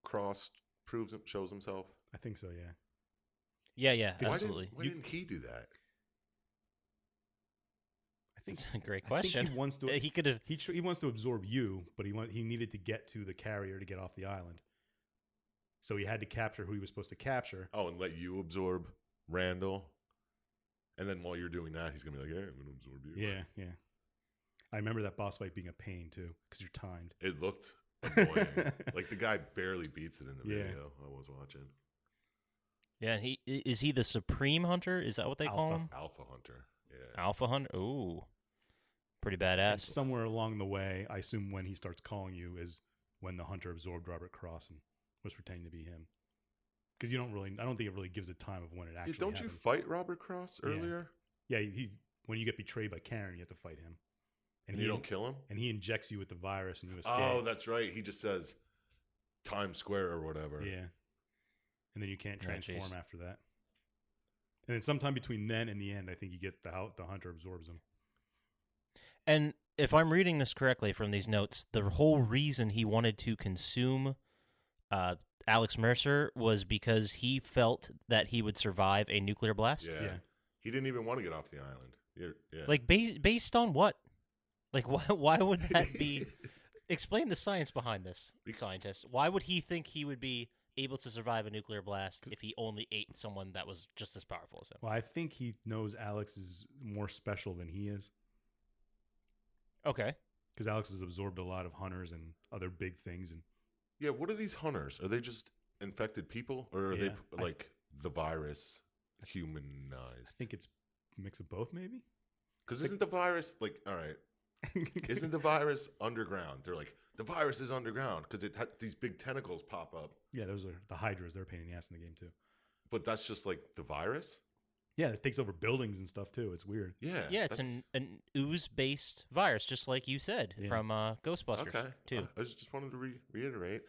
Speaker 3: Cross shows himself?
Speaker 1: I think so, yeah.
Speaker 2: Yeah,
Speaker 1: Why
Speaker 2: absolutely.
Speaker 3: Why didn't he do that?
Speaker 1: I think
Speaker 2: That's a great
Speaker 1: I
Speaker 2: question.
Speaker 1: think he wants to.
Speaker 2: He could have.
Speaker 1: He wants to absorb you, but he needed to get to the carrier to get off the island. So he had to capture who he was supposed to capture.
Speaker 3: Oh, and let you absorb Randall. And then while you're doing that, he's going to be like, hey, I'm going to absorb you.
Speaker 1: Yeah. I remember that boss fight being a pain, too, because you're timed.
Speaker 3: It looked annoying. Like the guy barely beats it in the
Speaker 1: Yeah.
Speaker 3: video I was watching.
Speaker 2: Yeah, and is he the Supreme Hunter? Is that what they call
Speaker 1: Alpha.
Speaker 2: him?
Speaker 3: Alpha Hunter. Yeah.
Speaker 2: Alpha Hunter? Ooh. Pretty
Speaker 1: And
Speaker 2: badass.
Speaker 1: somewhere along the way, I assume when he starts calling you is when the hunter absorbed Robert Cross and was pretending to be him. Because I don't think it really gives a time of when it actually
Speaker 3: Don't you
Speaker 1: happened.
Speaker 3: fight Robert Cross
Speaker 1: Yeah.
Speaker 3: earlier?
Speaker 1: Yeah, when you get betrayed by Karen, you have to fight him.
Speaker 3: And you don't kill him?
Speaker 1: And he injects you with the virus and you escape.
Speaker 3: Oh, that's right. He just says Times Square or whatever.
Speaker 1: Yeah. And then you can't
Speaker 2: Oh,
Speaker 1: transform
Speaker 2: jeez.
Speaker 1: after that. And then sometime between then and the end, I think you get the hunter absorbs him.
Speaker 2: And if I'm reading this correctly from these notes, the whole reason he wanted to consume Alex Mercer was because he felt that he would survive a nuclear blast.
Speaker 3: Yeah.
Speaker 1: Yeah.
Speaker 3: He didn't even want to get off the island. Yeah.
Speaker 2: Like based on what? Like why would that be? Explain the science behind this, scientist. Why would he think he would be able to survive a nuclear blast if he only ate someone that was just as powerful as him?
Speaker 1: Well, I think he knows Alex is more special than he is.
Speaker 2: Okay.
Speaker 1: Because Alex has absorbed a lot of hunters and other big things. And
Speaker 3: Yeah, what are these hunters? Are they just infected people? Or are
Speaker 1: Yeah,
Speaker 3: they like the virus humanized?
Speaker 1: I think it's a mix of both, maybe?
Speaker 3: Because isn't the virus like, all right, isn't the virus underground? They're like, the virus is underground because these big tentacles pop up.
Speaker 1: Yeah, those are the Hydras. They're a pain in the ass in the game, too.
Speaker 3: But that's just like the virus?
Speaker 1: Yeah, it takes over buildings and stuff, too. It's weird.
Speaker 3: Yeah.
Speaker 2: Yeah, it's an ooze-based virus, just like you said
Speaker 1: Yeah.
Speaker 2: from Ghostbusters,
Speaker 3: Okay.
Speaker 2: too.
Speaker 3: I just wanted to reiterate.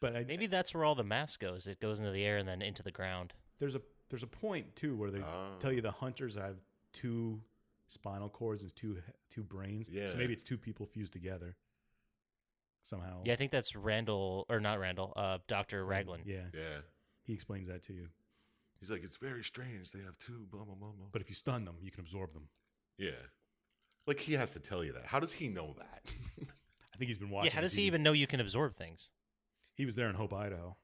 Speaker 1: But
Speaker 2: Maybe that's where all the mass goes. It goes into the air and then into the ground.
Speaker 1: there's a point, too, where they tell you the hunters have 2 spinal cords and two brains.
Speaker 3: Yeah.
Speaker 1: So maybe it's 2 people fused together somehow.
Speaker 2: Yeah, I think that's Randall, or not Randall, Dr. Raglan.
Speaker 1: Yeah.
Speaker 3: Yeah.
Speaker 1: He explains that to you.
Speaker 3: He's like, it's very strange. They have 2, blah, blah, blah, blah.
Speaker 1: But if you stun them, you can absorb them.
Speaker 3: Yeah. Like, he has to tell you that. How does he know that?
Speaker 1: I think he's been watching.
Speaker 2: Yeah, how does he
Speaker 1: TV.
Speaker 2: even know you can absorb things?
Speaker 1: He was there in Hope, Idaho.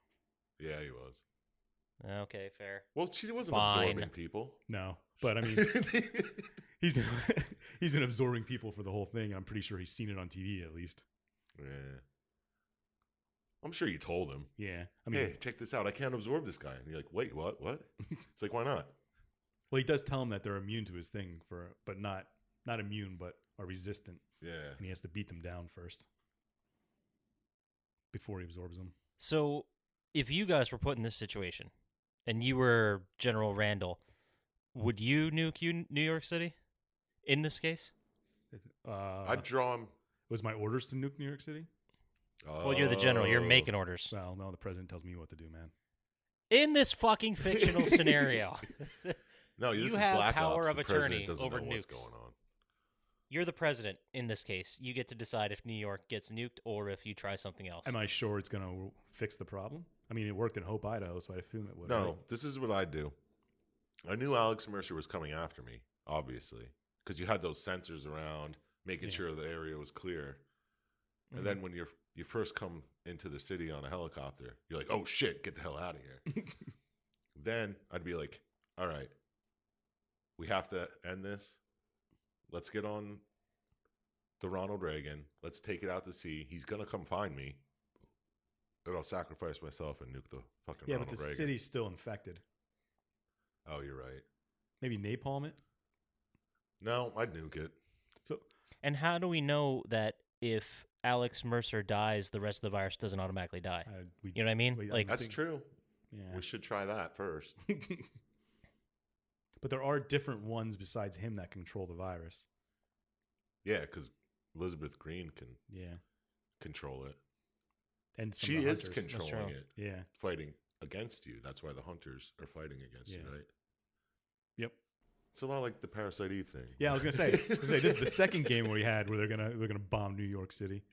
Speaker 3: Yeah, he was.
Speaker 2: Okay, fair.
Speaker 3: Well, she wasn't
Speaker 2: Fine.
Speaker 3: absorbing people.
Speaker 1: No, but I mean, he's been he's been absorbing people for the whole thing. I'm pretty sure he's seen it on TV at least.
Speaker 3: Yeah. I'm sure you told him.
Speaker 1: Yeah, I mean,
Speaker 3: Hey, check this out. I can't absorb this guy. And you're like, wait, what? What? It's like, why not?
Speaker 1: well, he does tell him that they're immune to his thing but not immune, but are resistant,
Speaker 3: Yeah.
Speaker 1: and he has to beat them down first before he absorbs them.
Speaker 2: So, if you guys were put in this situation, and you were General Randall, would you nuke New York City in this case?
Speaker 3: I'd draw him.
Speaker 1: Was my orders to nuke New York City?
Speaker 2: Well, you're the general. You're
Speaker 3: Oh.
Speaker 2: making orders.
Speaker 1: Well, no, the president tells me what to do, man.
Speaker 2: In this fucking fictional scenario,
Speaker 3: No, this
Speaker 2: You
Speaker 3: is
Speaker 2: have
Speaker 3: Black
Speaker 2: power
Speaker 3: Ops.
Speaker 2: of
Speaker 3: The president
Speaker 2: attorney
Speaker 3: doesn't
Speaker 2: over
Speaker 3: know what's
Speaker 2: nukes.
Speaker 3: going on.
Speaker 2: you're the president in this case. You get to decide if New York gets nuked or if you try something else.
Speaker 1: Am I sure it's going to fix the problem? I mean, it worked in Hope, Idaho, so I assume it would.
Speaker 3: No,
Speaker 1: right?
Speaker 3: this is what I'd do. I knew Alex Mercer was coming after me, obviously, because you had those sensors around, making
Speaker 1: Yeah.
Speaker 3: sure the area was clear. And then when you first come into the city on a helicopter, you're like, oh shit, get the hell out of here. Then I'd be like, all right, we have to end this. Let's get on the Ronald Reagan. Let's take it out to sea. He's going to come find me. And I'll sacrifice myself and nuke the fucking
Speaker 1: Yeah,
Speaker 3: Ronald
Speaker 1: but the
Speaker 3: Reagan.
Speaker 1: city's still infected.
Speaker 3: Oh, you're right.
Speaker 1: Maybe napalm it.
Speaker 3: No, I'd nuke it.
Speaker 1: So
Speaker 2: And how do we know that if Alex Mercer dies, the rest of the virus doesn't automatically die?
Speaker 1: we,
Speaker 2: You know what I mean?
Speaker 1: we- I
Speaker 2: Like,
Speaker 3: That's
Speaker 1: think-
Speaker 3: true.
Speaker 1: yeah.
Speaker 3: We should try that first.
Speaker 1: But there are different ones besides him that control the virus.
Speaker 3: Yeah, because Elizabeth Green can
Speaker 1: Yeah,
Speaker 3: control it.
Speaker 1: and some
Speaker 3: She
Speaker 1: of the
Speaker 3: is
Speaker 1: hunters.
Speaker 3: controlling
Speaker 2: true.
Speaker 3: it,
Speaker 1: Yeah.
Speaker 3: fighting against you. That's why the hunters are fighting against you,
Speaker 1: Yeah.
Speaker 3: right?
Speaker 1: Yep.
Speaker 3: It's a lot like the Parasite Eve thing.
Speaker 1: Yeah, I was gonna say. This is the second game we had where they're gonna bomb New York City.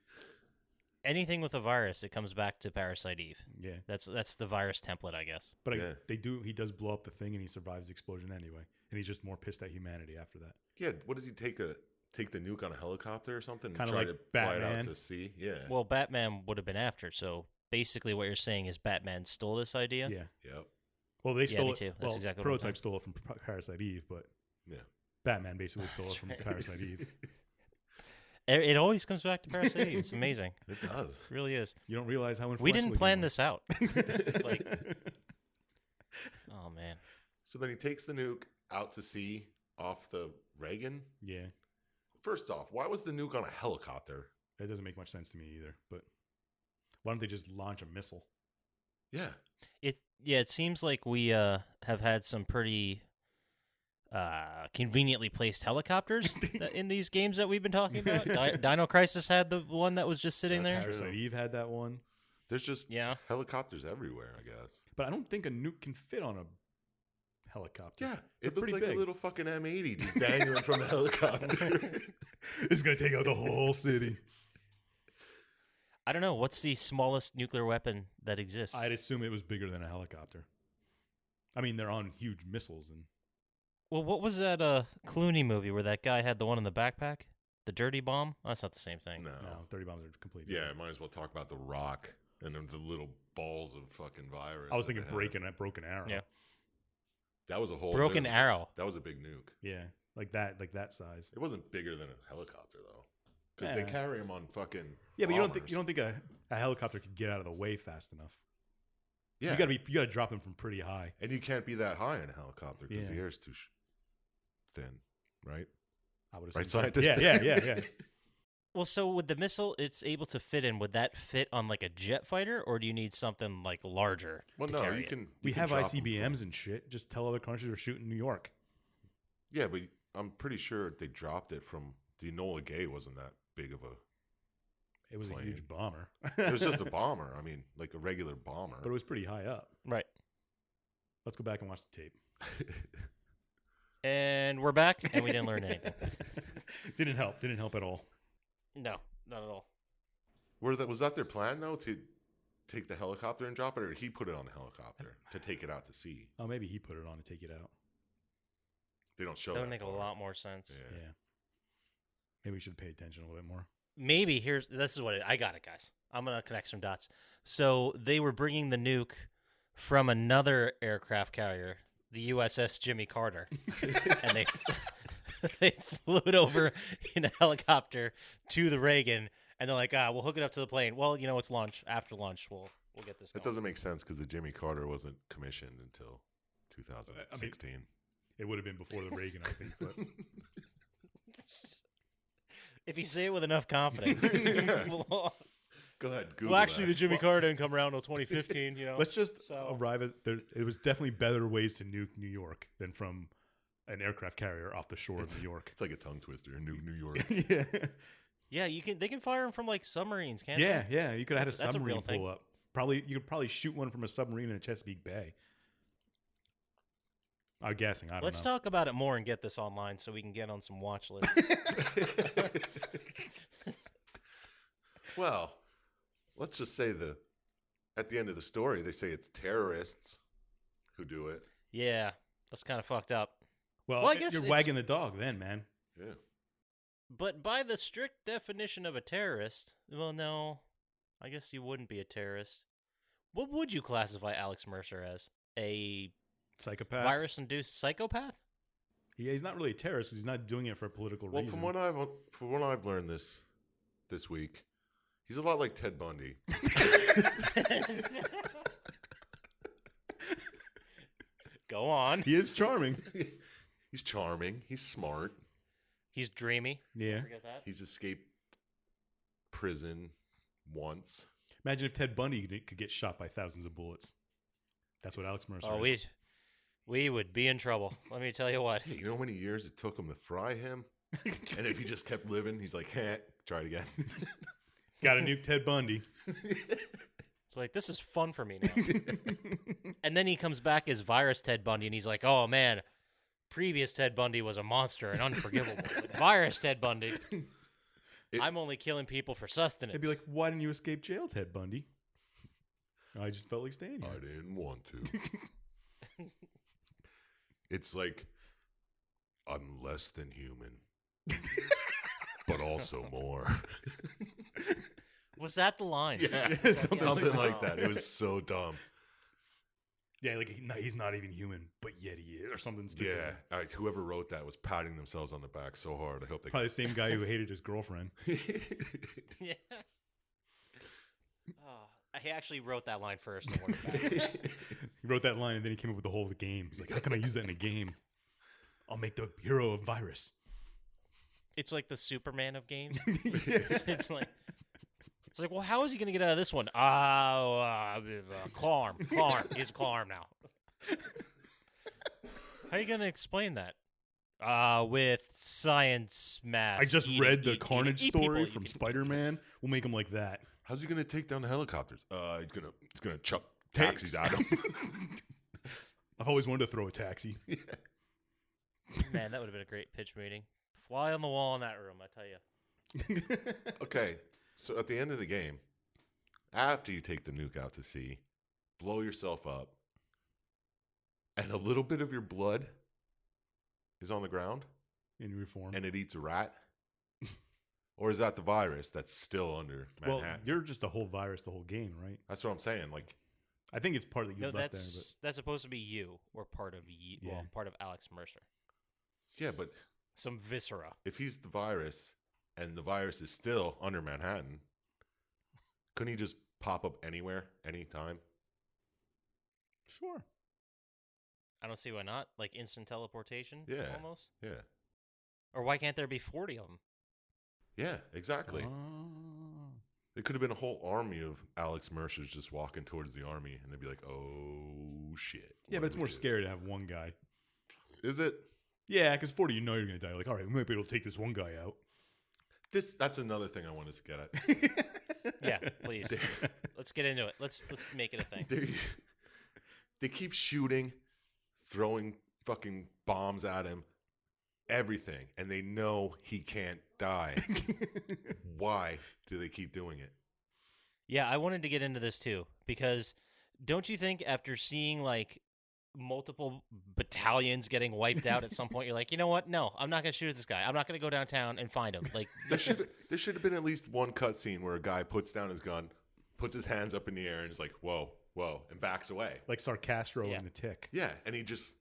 Speaker 2: anything with a virus, it comes back to Parasite Eve.
Speaker 1: Yeah,
Speaker 2: That's the virus template, I guess.
Speaker 1: but
Speaker 3: Yeah.
Speaker 1: he does blow up the thing and he survives the explosion anyway, and he's just more pissed at humanity after that.
Speaker 3: Yeah, what does he take the nuke on a helicopter or something? And
Speaker 1: Kinda
Speaker 3: try
Speaker 1: like
Speaker 3: to fly it
Speaker 1: Batman.
Speaker 3: out to sea? Yeah.
Speaker 2: Well, Batman would have been after, so basically what you're saying is Batman stole this idea?
Speaker 1: Yeah.
Speaker 3: Yep.
Speaker 1: Well, they stole
Speaker 2: me
Speaker 1: it.
Speaker 2: too. That's
Speaker 1: Well,
Speaker 2: exactly what I'm
Speaker 1: Prototype stole it from Parasite Eve, but
Speaker 3: Yeah.
Speaker 1: Batman basically stole it
Speaker 2: That's
Speaker 1: from
Speaker 2: right.
Speaker 1: Parasite Eve.
Speaker 2: It always comes back to Parasite Eve. It's amazing.
Speaker 3: It does.
Speaker 2: It really is.
Speaker 1: You don't realize how influential
Speaker 2: We didn't
Speaker 1: he
Speaker 2: plan
Speaker 1: was.
Speaker 2: this out. Like, oh, man.
Speaker 3: So then he takes the nuke out to sea off the Reagan.
Speaker 1: Yeah,
Speaker 3: First off, why was the nuke on a helicopter?
Speaker 1: that doesn't make much sense to me either. But why don't they just launch a missile?
Speaker 3: Yeah.
Speaker 2: It seems like we have had some pretty conveniently placed helicopters in these games that we've been talking about. Dino Crisis had the one that was just sitting
Speaker 3: That's
Speaker 2: there.
Speaker 3: true.
Speaker 1: Parasite Eve had that one,
Speaker 3: There's just
Speaker 2: Yeah.
Speaker 3: helicopters everywhere, I guess.
Speaker 1: but I don't think a nuke can fit on a helicopter.
Speaker 3: Yeah.
Speaker 1: They're
Speaker 3: It looked
Speaker 1: pretty
Speaker 3: like
Speaker 1: big.
Speaker 3: a little fucking M80 just dangling from the helicopter.
Speaker 1: It's gonna take out the whole city.
Speaker 2: I don't know. What's the smallest nuclear weapon that exists?
Speaker 1: I'd assume it was bigger than a helicopter. I mean, they're on huge missiles, and
Speaker 2: Well, what was that Clooney movie where that guy had the one in the backpack? The dirty bomb? Oh, that's not the same thing.
Speaker 3: No.
Speaker 1: no, 30 bombs are completely.
Speaker 3: Yeah,
Speaker 1: different.
Speaker 3: might as well talk about the Rock and then the little balls of fucking virus.
Speaker 1: I was
Speaker 3: that
Speaker 1: thinking
Speaker 3: they had.
Speaker 1: Broken Arrow.
Speaker 2: Yeah.
Speaker 3: That was a whole
Speaker 2: Broken
Speaker 3: big-
Speaker 2: Arrow.
Speaker 3: That was a big nuke.
Speaker 1: Yeah, like that size.
Speaker 3: It wasn't bigger than a helicopter though, because they
Speaker 1: Yeah.
Speaker 3: carry them on fucking.
Speaker 1: Yeah, but
Speaker 3: bombers.
Speaker 1: you don't think a helicopter could get out of the way fast enough?
Speaker 3: Yeah,
Speaker 1: You gotta drop them from pretty high.
Speaker 3: and you can't be that high in a helicopter because the
Speaker 1: Yeah.
Speaker 3: air's too thin, right?
Speaker 1: I would
Speaker 3: Right,
Speaker 1: assume. So.
Speaker 3: scientist?
Speaker 1: Yeah.
Speaker 2: Well, so with the missile it's able to fit in, would that fit on like a jet fighter, or do you need something like larger?
Speaker 3: Well,
Speaker 2: to
Speaker 3: no,
Speaker 2: carry
Speaker 3: you
Speaker 2: it?
Speaker 3: can.
Speaker 1: We
Speaker 3: you can
Speaker 1: have
Speaker 3: drop 'em from-
Speaker 1: ICBMs and shit. Just tell other countries we're shooting New York.
Speaker 3: Yeah, but I'm pretty sure they dropped it from the Enola Gay. Wasn't that big of a?
Speaker 1: It was a
Speaker 3: Plane.
Speaker 1: huge bomber.
Speaker 3: It was just a bomber. I mean, like a regular bomber.
Speaker 1: but it was pretty high up.
Speaker 2: Right.
Speaker 1: Let's go back and watch the tape.
Speaker 2: And we're back, and we didn't learn anything.
Speaker 1: Didn't help at all.
Speaker 2: No, not at all.
Speaker 3: Was that their plan though, to take the helicopter and drop it, or did he put it on the helicopter to take it out to sea?
Speaker 1: Oh, maybe he put it on to take it out.
Speaker 3: They don't show
Speaker 2: That
Speaker 3: that.
Speaker 2: would make a
Speaker 3: part.
Speaker 2: lot more sense.
Speaker 3: Yeah.
Speaker 1: Yeah. Maybe we should pay attention a little bit more.
Speaker 2: Maybe this is what I got it, guys. I'm gonna connect some dots. So they were bringing the nuke from another aircraft carrier, the USS Jimmy Carter, and they flew it over in a helicopter to the Reagan, and they're like, we'll hook it up to the plane. Well, it's lunch. After lunch, we'll get this.
Speaker 3: That
Speaker 2: going.
Speaker 3: doesn't make sense because the Jimmy Carter wasn't commissioned until 2016.
Speaker 1: It would have been before the Reagan, I think. But
Speaker 2: If you say it with enough confidence.
Speaker 3: Go ahead, Google
Speaker 2: Well, actually,
Speaker 3: that.
Speaker 2: the Jimmy Carter didn't come around until 2015.
Speaker 1: let's just
Speaker 2: So-
Speaker 1: arrive at there. It was definitely better ways to nuke New York than from an aircraft carrier off the shore of New York.
Speaker 3: It's like a tongue twister. New York.
Speaker 1: yeah,
Speaker 2: Yeah, they can fire them from like submarines, can't
Speaker 1: yeah,
Speaker 2: they?
Speaker 1: yeah. You could have had a
Speaker 2: That's a real
Speaker 1: submarine
Speaker 2: thing.
Speaker 1: pull up. You could probably shoot one from a submarine in Chesapeake Bay. I'm guessing. I don't
Speaker 2: Let's
Speaker 1: know.
Speaker 2: talk about it more and get this online so we can get on some watch lists.
Speaker 3: Well, let's just say at the end of the story, they say it's terrorists who do it.
Speaker 2: Yeah, that's kind of fucked up.
Speaker 1: Well,
Speaker 2: Well, I guess
Speaker 1: you're
Speaker 2: it's-
Speaker 1: wagging the dog then, man.
Speaker 3: Yeah.
Speaker 2: But by the strict definition of a terrorist, well, no, I guess you wouldn't be a terrorist. What would you classify Alex Mercer as? A
Speaker 1: Psychopath.
Speaker 2: virus-induced psychopath?
Speaker 1: Yeah, he's not really a terrorist. He's not doing it for a political
Speaker 3: Well,
Speaker 1: reason.
Speaker 3: from what I've learned this week, he's a lot like Ted Bundy.
Speaker 2: Go on.
Speaker 1: He is charming.
Speaker 3: He's charming. He's smart.
Speaker 2: He's dreamy.
Speaker 1: Yeah.
Speaker 2: Don't forget that.
Speaker 3: He's escaped prison once.
Speaker 1: Imagine if Ted Bundy could get shot by thousands of bullets. That's what Alex Mercer
Speaker 2: Oh,
Speaker 1: is.
Speaker 2: we would be in trouble. Let me tell you what.
Speaker 3: Hey, you know how many years it took him to fry him? And if he just kept living, he's like, hey, try it again.
Speaker 1: Got to nuke Ted Bundy.
Speaker 2: It's like, this is fun for me now. And then he comes back as virus Ted Bundy, and he's like, oh, man, previous Ted Bundy was a monster and unforgivable. But virus Ted Bundy, I'm only killing people for sustenance.
Speaker 1: They'd be like, why didn't you escape jail, Ted Bundy? I just felt like staying here.
Speaker 3: I didn't want to. It's like, I'm less than human, but also more.
Speaker 2: Was that the line?
Speaker 3: Yeah, something like that. It was so dumb.
Speaker 1: Yeah, like he's not even human, but yet he is, or something stupid.
Speaker 3: Yeah, all right, whoever wrote that was patting themselves on the back so hard. I hope they
Speaker 1: Probably the same guy who hated his girlfriend.
Speaker 2: Yeah. Oh, he actually wrote that line first. And worked back.
Speaker 1: He wrote that line and then he came up with the whole game. He's like, how can I use that in a game? I'll make the hero a virus.
Speaker 2: It's like the Superman of games. It's like, well, how is he going to get out of this one? Clarm. He's Clarm now. How are you going to explain that? With science, math.
Speaker 1: I just read the Carnage story
Speaker 2: people.
Speaker 1: from Spider-Man. We'll make him like that.
Speaker 3: How's he gonna take down the helicopters? He's gonna chuck taxis at him.
Speaker 1: I've always wanted to throw a taxi.
Speaker 3: Yeah.
Speaker 2: Man, that would have been a great pitch meeting. Fly on the wall in that room, I tell you.
Speaker 3: Okay, so at the end of the game, after you take the nuke out to sea, blow yourself up, and a little bit of your blood is on the ground,
Speaker 1: In reform.
Speaker 3: and it eats a rat. Or is that the virus that's still under Manhattan?
Speaker 1: Well, you're just a whole virus the whole game, right?
Speaker 3: That's what I'm saying. Like,
Speaker 1: I think it's part that you
Speaker 2: No,
Speaker 1: left there.
Speaker 2: that's supposed to be you, or part of you.
Speaker 1: Yeah.
Speaker 2: Well, part of Alex Mercer.
Speaker 3: yeah, but
Speaker 2: Some viscera.
Speaker 3: if he's the virus and the virus is still under Manhattan, couldn't he just pop up anywhere, anytime?
Speaker 1: Sure.
Speaker 2: I don't see why not. Like instant teleportation,
Speaker 3: Yeah.
Speaker 2: almost.
Speaker 3: Yeah.
Speaker 2: Or why can't there be 40 of them?
Speaker 3: Yeah, exactly.
Speaker 1: Oh.
Speaker 3: There could have been a whole army of Alex Mercers just walking towards the army, and they'd be like, "Oh shit!"
Speaker 1: Yeah,
Speaker 3: what
Speaker 1: but it's
Speaker 3: do we
Speaker 1: more
Speaker 3: do?"
Speaker 1: scary to have one guy.
Speaker 3: Is it?
Speaker 1: Yeah, because 40, you know you're going to die. Like, all right, we might be able to take this one guy out.
Speaker 3: That's another thing I wanted to get at.
Speaker 2: Yeah, please. Let's get into it. Let's make it a thing.
Speaker 3: They keep shooting, throwing fucking bombs at him, everything, and they know he can't die. Why do they keep doing it?
Speaker 2: Yeah, I wanted to get into this too because don't you think after seeing like multiple battalions getting wiped out at some point, you're like, you know what? No, I'm not gonna shoot at this guy. I'm not gonna go downtown and find him. Like
Speaker 3: There should have been at least one cutscene where a guy puts down his gun, puts his hands up in the air, and is like, "Whoa, whoa," and backs away.
Speaker 1: Like Sarcastro
Speaker 2: Yeah.
Speaker 1: and the Tick.
Speaker 3: Yeah, and he just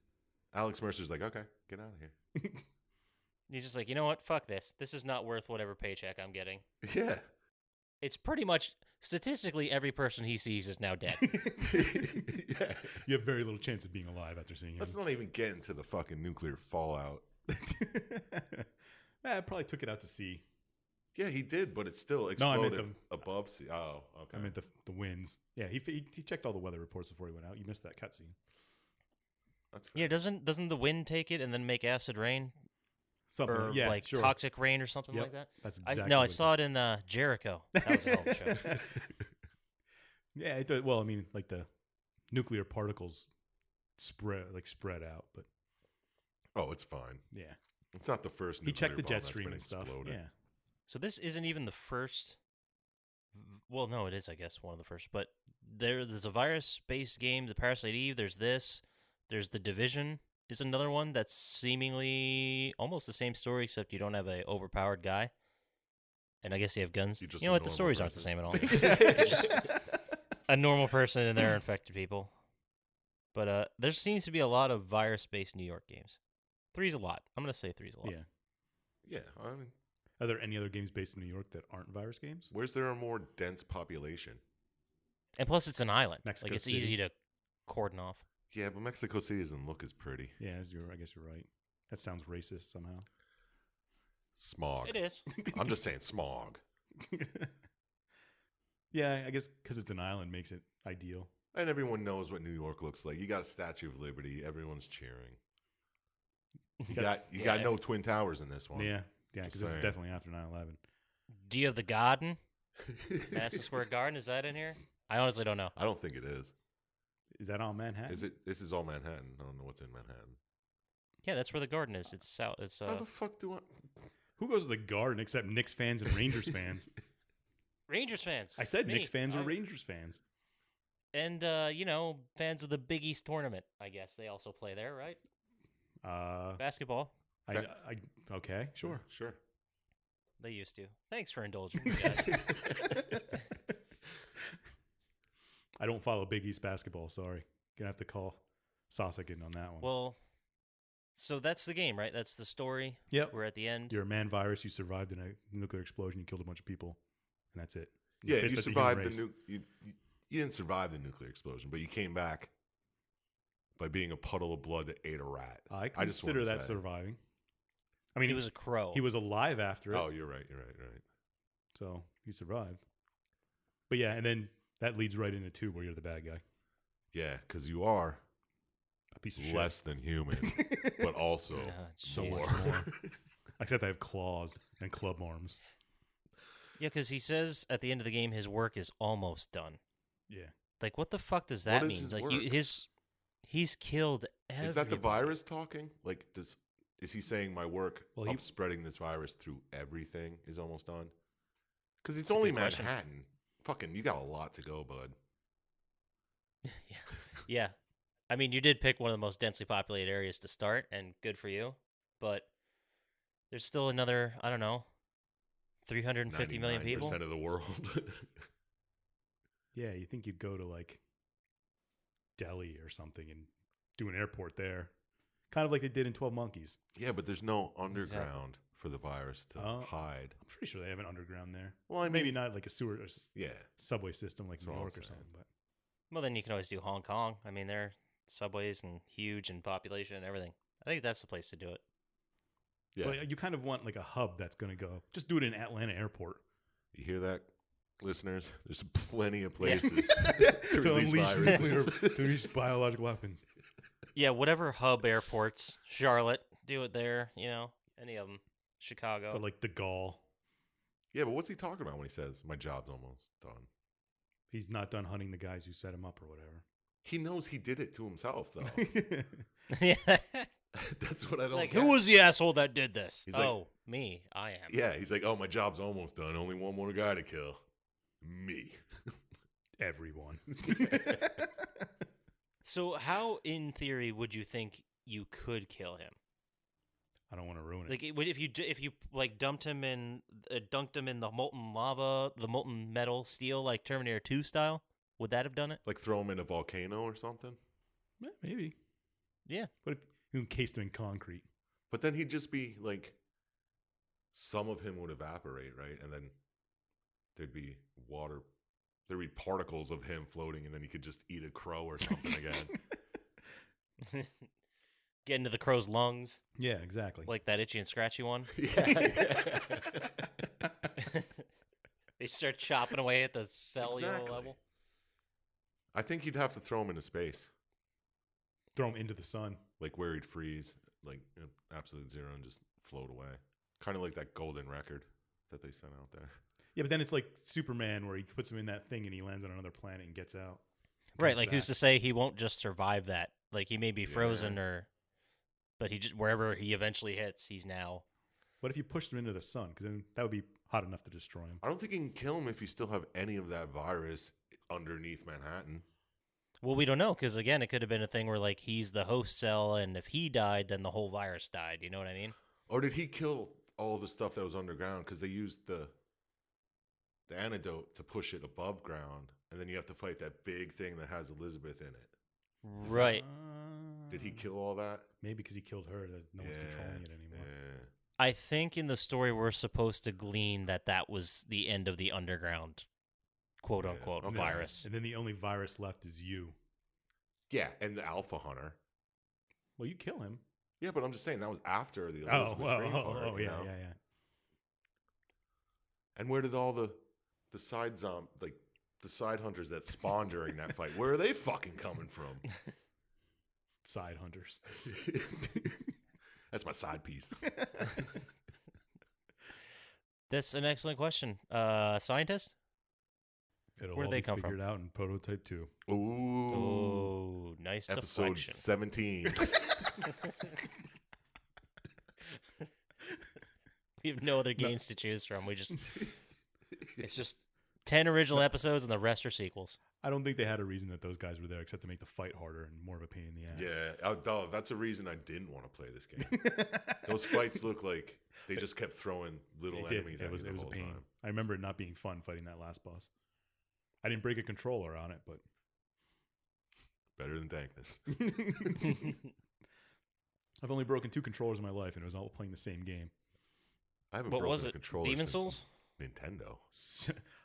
Speaker 3: Alex Mercer's like, "Okay, get out of here."
Speaker 2: he's just like, you know what? Fuck this. This is not worth whatever paycheck I'm getting.
Speaker 3: Yeah.
Speaker 2: It's pretty much statistically every person he sees is now dead.
Speaker 3: Yeah.
Speaker 1: You have very little chance of being alive after seeing him.
Speaker 3: Let's not even get into the fucking nuclear fallout.
Speaker 1: I probably took it out to sea.
Speaker 3: Yeah, he did, but it still
Speaker 1: No, I meant
Speaker 3: exploded above sea. Oh, okay.
Speaker 1: I meant the winds. Yeah, he checked all the weather reports before he went out. You missed that cutscene.
Speaker 3: That's fair.
Speaker 2: Yeah, doesn't the wind take it and then make acid rain
Speaker 1: Something.
Speaker 2: or
Speaker 1: yeah,
Speaker 2: like
Speaker 1: sure.
Speaker 2: toxic rain or something
Speaker 1: Yep,
Speaker 2: like that?
Speaker 1: That's
Speaker 2: I
Speaker 1: exactly.
Speaker 2: I saw it in Jericho. That was a hell of a show.
Speaker 1: Yeah, it does. Well, I mean, like the nuclear particles spread out, but
Speaker 3: Oh, it's fine.
Speaker 1: yeah,
Speaker 3: It's not the first.
Speaker 1: he
Speaker 3: nuclear
Speaker 1: checked the
Speaker 3: bomb
Speaker 1: jet
Speaker 3: that's
Speaker 1: stream
Speaker 3: been
Speaker 1: and stuff.
Speaker 3: exploded.
Speaker 1: Yeah,
Speaker 2: So this isn't even the first. Well, no, it is, I guess, one of the first. But there's a virus-based game, the Parasite Eve. There's this. There's the Division. is another one that's seemingly almost the same story, except you don't have a overpowered guy. And I guess you have guns.
Speaker 3: You're just
Speaker 2: You
Speaker 3: a
Speaker 2: know what? The
Speaker 3: normal
Speaker 2: stories aren't the
Speaker 3: person.
Speaker 2: same at all. A normal person and they're infected people. But there seems to be a lot of virus-based New York games. 3's a lot. I'm going to say 3's a lot.
Speaker 1: Yeah.
Speaker 3: Yeah, I mean,
Speaker 1: Are there any other games based in New York that aren't virus games?
Speaker 3: where's there a more dense population?
Speaker 2: And plus, it's an island.
Speaker 1: Mexico
Speaker 2: like, it's
Speaker 1: City.
Speaker 2: easy to cordon off.
Speaker 3: Yeah, but Mexico City doesn't look as pretty.
Speaker 1: Yeah, I guess you're right. That sounds racist somehow.
Speaker 3: Smog.
Speaker 2: It is.
Speaker 3: I'm just saying smog.
Speaker 1: Yeah, I guess because it's an island makes it ideal.
Speaker 3: And everyone knows what New York looks like. You got a Statue of Liberty. Everyone's cheering. You got no Twin Towers in this one.
Speaker 1: Yeah, because this is
Speaker 3: saying.
Speaker 1: definitely after 9/11.
Speaker 2: Do you have the garden? Madison Square Garden? Is that in here? I honestly don't know.
Speaker 3: I don't think it is.
Speaker 1: Is that on Manhattan?
Speaker 3: Is it? This is all Manhattan. I don't know what's in Manhattan.
Speaker 2: Yeah, that's where the garden is. It's south. It's
Speaker 3: How the fuck do I?
Speaker 1: Who goes to the Garden except Knicks fans and Rangers fans?
Speaker 2: Rangers fans.
Speaker 1: I said
Speaker 2: Me.
Speaker 1: Knicks fans or Rangers fans.
Speaker 2: And fans of the Big East tournament. I guess they also play there, right? Basketball.
Speaker 1: Okay, sure.
Speaker 3: Sure.
Speaker 2: They used to. Thanks for indulging me, guys.
Speaker 1: I don't follow Big East basketball. Sorry, gonna have to call Sossakin on that one.
Speaker 2: Well, so that's the game, right? That's the story.
Speaker 1: Yep.
Speaker 2: We're at the end.
Speaker 1: You're a man virus. You survived in a nuclear explosion. You killed a bunch of people, and that's it.
Speaker 3: Yeah,
Speaker 1: pissed
Speaker 3: you
Speaker 1: at the human
Speaker 3: survived
Speaker 1: race.
Speaker 3: you didn't survive the nuclear explosion, but you came back by being a puddle of blood that ate a rat.
Speaker 1: I
Speaker 3: I just
Speaker 1: consider
Speaker 3: wanted to
Speaker 1: that
Speaker 3: say.
Speaker 1: surviving. I mean,
Speaker 2: He was a crow.
Speaker 1: he was alive after it,
Speaker 3: Oh, you're right.
Speaker 1: so he survived. But yeah, and then that leads right into 2, where you're the bad guy,
Speaker 3: Yeah, because you are
Speaker 1: a piece of shit.
Speaker 3: less than human, but also
Speaker 1: So
Speaker 2: jeez.
Speaker 1: much more. Except I have claws and club arms.
Speaker 2: Yeah, because he says at the end of the game his work is almost done.
Speaker 1: Yeah.
Speaker 2: Like, what the fuck does that
Speaker 3: What
Speaker 2: mean?
Speaker 3: is his
Speaker 2: Like,
Speaker 3: work?
Speaker 2: he's killed everybody.
Speaker 3: Is that the virus talking? Like, is he saying my work
Speaker 1: Well,
Speaker 3: of spreading this virus through everything is almost done? Because it's
Speaker 2: That's a
Speaker 3: only
Speaker 2: good question.
Speaker 3: Manhattan. Fucking, you got a lot to go, bud.
Speaker 2: Yeah. Yeah. I mean, you did pick one of the most densely populated areas to start, and good for you. But there's still another, I don't know, 350 million people.
Speaker 3: 99% of the world.
Speaker 1: Yeah, you think you'd go to like Delhi or something and do an airport there. Kind of like they did in 12 Monkeys.
Speaker 3: Yeah, but there's no underground for the virus to hide.
Speaker 1: I'm pretty sure they have an underground there.
Speaker 3: Well, I mean,
Speaker 1: Maybe not like a sewer or
Speaker 3: yeah.
Speaker 1: subway system like
Speaker 3: That's
Speaker 1: New
Speaker 3: what I'm
Speaker 1: York or
Speaker 3: saying.
Speaker 1: something. But
Speaker 2: Well, then you can always do Hong Kong. I mean, their subways and huge in population and everything. I think that's the place to do it.
Speaker 3: Yeah.
Speaker 1: Well, you kind of want like a hub that's going to go. Just do it in Atlanta Airport.
Speaker 3: You hear that, listeners? There's plenty of places
Speaker 1: To
Speaker 3: release
Speaker 1: unleash
Speaker 3: viruses.
Speaker 1: nuclear, to unleash biological weapons.
Speaker 2: Yeah, whatever hub airports, Charlotte, do it there. Any of them, Chicago.
Speaker 1: But like De Gaulle,
Speaker 3: Yeah, but what's he talking about when he says, my job's almost done?
Speaker 1: he's not done hunting the guys who set him up or whatever.
Speaker 3: He knows he did it to himself, though.
Speaker 2: Yeah.
Speaker 3: That's what I don't
Speaker 2: Like,
Speaker 3: get.
Speaker 2: who was the asshole that did this?
Speaker 3: He's like-
Speaker 2: Oh, me. I am.
Speaker 3: Yeah, he's like, oh, my job's almost done. Only one more guy to kill. Me.
Speaker 1: Everyone.
Speaker 2: So how, in theory, would you think you could kill him?
Speaker 1: I don't want to ruin it.
Speaker 2: Like, if you like dunked him in the molten lava, the molten metal steel, like Terminator 2 style, would that have done it?
Speaker 3: Like throw him in a volcano or something?
Speaker 1: Yeah, maybe.
Speaker 2: Yeah.
Speaker 1: What if you encased him in concrete?
Speaker 3: But then he'd just be like, some of him would evaporate, right? And then there'd be water. There'd be particles of him floating, and then he could just eat a crow or something again.
Speaker 2: Get into the crow's lungs,
Speaker 1: Yeah, exactly.
Speaker 2: like that itchy and scratchy one.
Speaker 3: Yeah.
Speaker 2: They start chopping away at the cellular
Speaker 3: Exactly.
Speaker 2: level.
Speaker 3: I think you'd have to throw him into space,
Speaker 1: Throw him into the sun.
Speaker 3: like where he'd freeze, like absolute zero, and just float away. Kind of like that golden record that they sent out there.
Speaker 1: Yeah, but then it's like Superman where he puts him in that thing and he lands on another planet and gets out.
Speaker 2: Right,
Speaker 1: Comes
Speaker 2: like who's to
Speaker 1: back.
Speaker 2: say he won't just survive that? Like he may be frozen
Speaker 3: Yeah.
Speaker 2: but he just wherever he eventually hits, he's now.
Speaker 1: What if you pushed him into the sun? Because then that would be hot enough to destroy him.
Speaker 3: I don't think you can kill him if you still have any of that virus underneath Manhattan.
Speaker 2: Well, we don't know because again, it could have been a thing where like he's the host cell, and if he died, then the whole virus died. You know what I mean?
Speaker 3: Or did he kill all the stuff that was underground? Because they used the antidote to push it above ground, and then you have to fight that big thing that has Elizabeth in it.
Speaker 2: Right.
Speaker 3: Did he kill all that?
Speaker 1: Maybe because he killed her, that no one's controlling it anymore.
Speaker 3: Yeah.
Speaker 2: I think in the story we're supposed to glean that that was the end of the underground, quote unquote,
Speaker 3: Okay.
Speaker 2: virus.
Speaker 1: And then the only virus left is you.
Speaker 3: Yeah, and the Alpha Hunter.
Speaker 1: Well, you kill him.
Speaker 3: Yeah, but I'm just saying that was after the Elizabeth Green part, you know?
Speaker 1: yeah.
Speaker 3: And where did all the side the side hunters that spawned during that fight? Where are they fucking coming from?
Speaker 1: Side hunters.
Speaker 3: That's my side piece.
Speaker 2: That's an excellent question. Syintist?
Speaker 1: It'll
Speaker 2: Where'd
Speaker 1: all
Speaker 2: they
Speaker 1: be
Speaker 2: come from?
Speaker 1: figured out in Prototype 2.
Speaker 3: Ooh.
Speaker 2: Oh, nice
Speaker 3: Episode
Speaker 2: deflection.
Speaker 3: 17.
Speaker 2: We have no other games to choose from. It's just 10 original episodes and the rest are sequels.
Speaker 1: I don't think they had a reason that those guys were there except to make the fight harder and more of a pain in the ass.
Speaker 3: Yeah, that's a reason I didn't want to play this game. Those fights look like they just kept throwing little enemies at
Speaker 1: It was
Speaker 3: you the
Speaker 1: a
Speaker 3: whole
Speaker 1: pain.
Speaker 3: time.
Speaker 1: I remember it not being fun fighting that last boss. I didn't break a controller on it, but
Speaker 3: Better than dankness.
Speaker 1: I've only broken 2 controllers in my life, and it was all playing the same game.
Speaker 3: I haven't
Speaker 2: What
Speaker 3: broken
Speaker 2: was
Speaker 3: a
Speaker 2: it?
Speaker 3: controller
Speaker 2: Demon
Speaker 3: since
Speaker 2: Souls?
Speaker 3: Nintendo.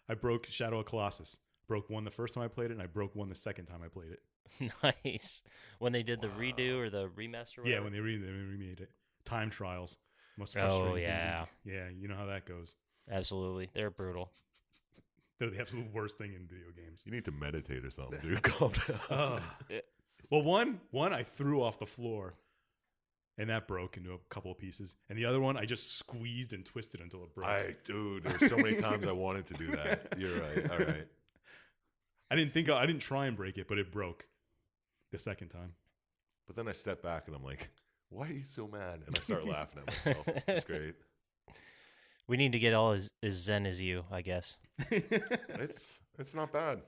Speaker 1: I broke Shadow of Colossus. Broke one the first time I played it, and I broke one the second time I played it.
Speaker 2: Nice. When they did the redo or the remaster?
Speaker 1: Yeah,
Speaker 2: whatever?
Speaker 1: when they remade it. Time trials. Most
Speaker 2: Oh,
Speaker 1: frustrating things
Speaker 2: yeah.
Speaker 1: yeah, you know how that goes.
Speaker 2: Absolutely. They're brutal.
Speaker 1: They're the absolute worst thing in video games.
Speaker 3: You need to meditate or something, dude. Calm down.
Speaker 1: Ugh. Well, one I threw off the floor, and that broke into a couple of pieces. And the other one, I just squeezed and twisted until it broke.
Speaker 3: Dude, there's so many times I wanted to do that. You're right. All right.
Speaker 1: I didn't try and break it, but it broke the second time.
Speaker 3: But then I step back and I'm like, why are you so mad? And I start laughing at myself. It's great.
Speaker 2: We need to get all as zen as you, I guess.
Speaker 3: It's not bad.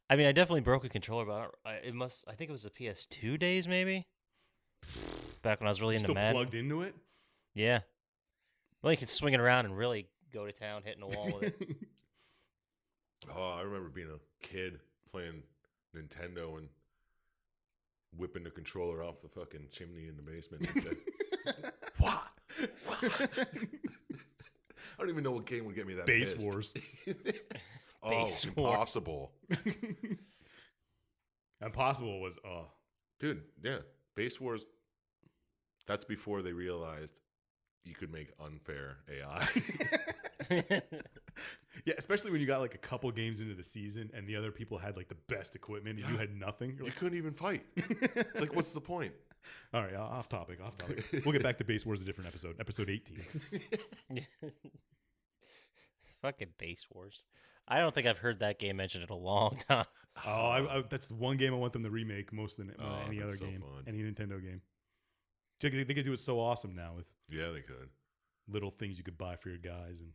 Speaker 2: I mean, I definitely broke a controller, but I think it was the PS2 days, maybe? Back when I was really into
Speaker 1: Still
Speaker 2: Madden.
Speaker 1: plugged into it?
Speaker 2: Yeah. Well, you can swing it around and really go to town hitting a wall with it.
Speaker 3: Oh, I remember being a kid playing Nintendo and whipping the controller off the fucking chimney in the basement. What? I don't even know what game would get me that
Speaker 1: Base
Speaker 3: pissed.
Speaker 1: Wars.
Speaker 3: Oh,
Speaker 2: Base Wars.
Speaker 3: impossible.
Speaker 1: Impossible was,
Speaker 3: Dude, yeah. Base Wars, that's before they realized you could make unfair AI.
Speaker 1: Yeah, especially when you got like a couple games into the season and the other people had like the best equipment and you had nothing. You're
Speaker 3: You
Speaker 1: like,
Speaker 3: couldn't even fight. It's like, what's the point?
Speaker 1: all right, off topic. We'll get back to Base Wars a different episode, episode 18.
Speaker 2: Fucking Base Wars. I don't think I've heard that game mentioned in a long time.
Speaker 1: Oh, that's the one game I want them to remake most than any
Speaker 3: that's
Speaker 1: other
Speaker 3: so
Speaker 1: game,
Speaker 3: fun.
Speaker 1: any Nintendo game. They could do it so awesome now with
Speaker 3: Yeah, they could.
Speaker 1: little things you could buy for your guys and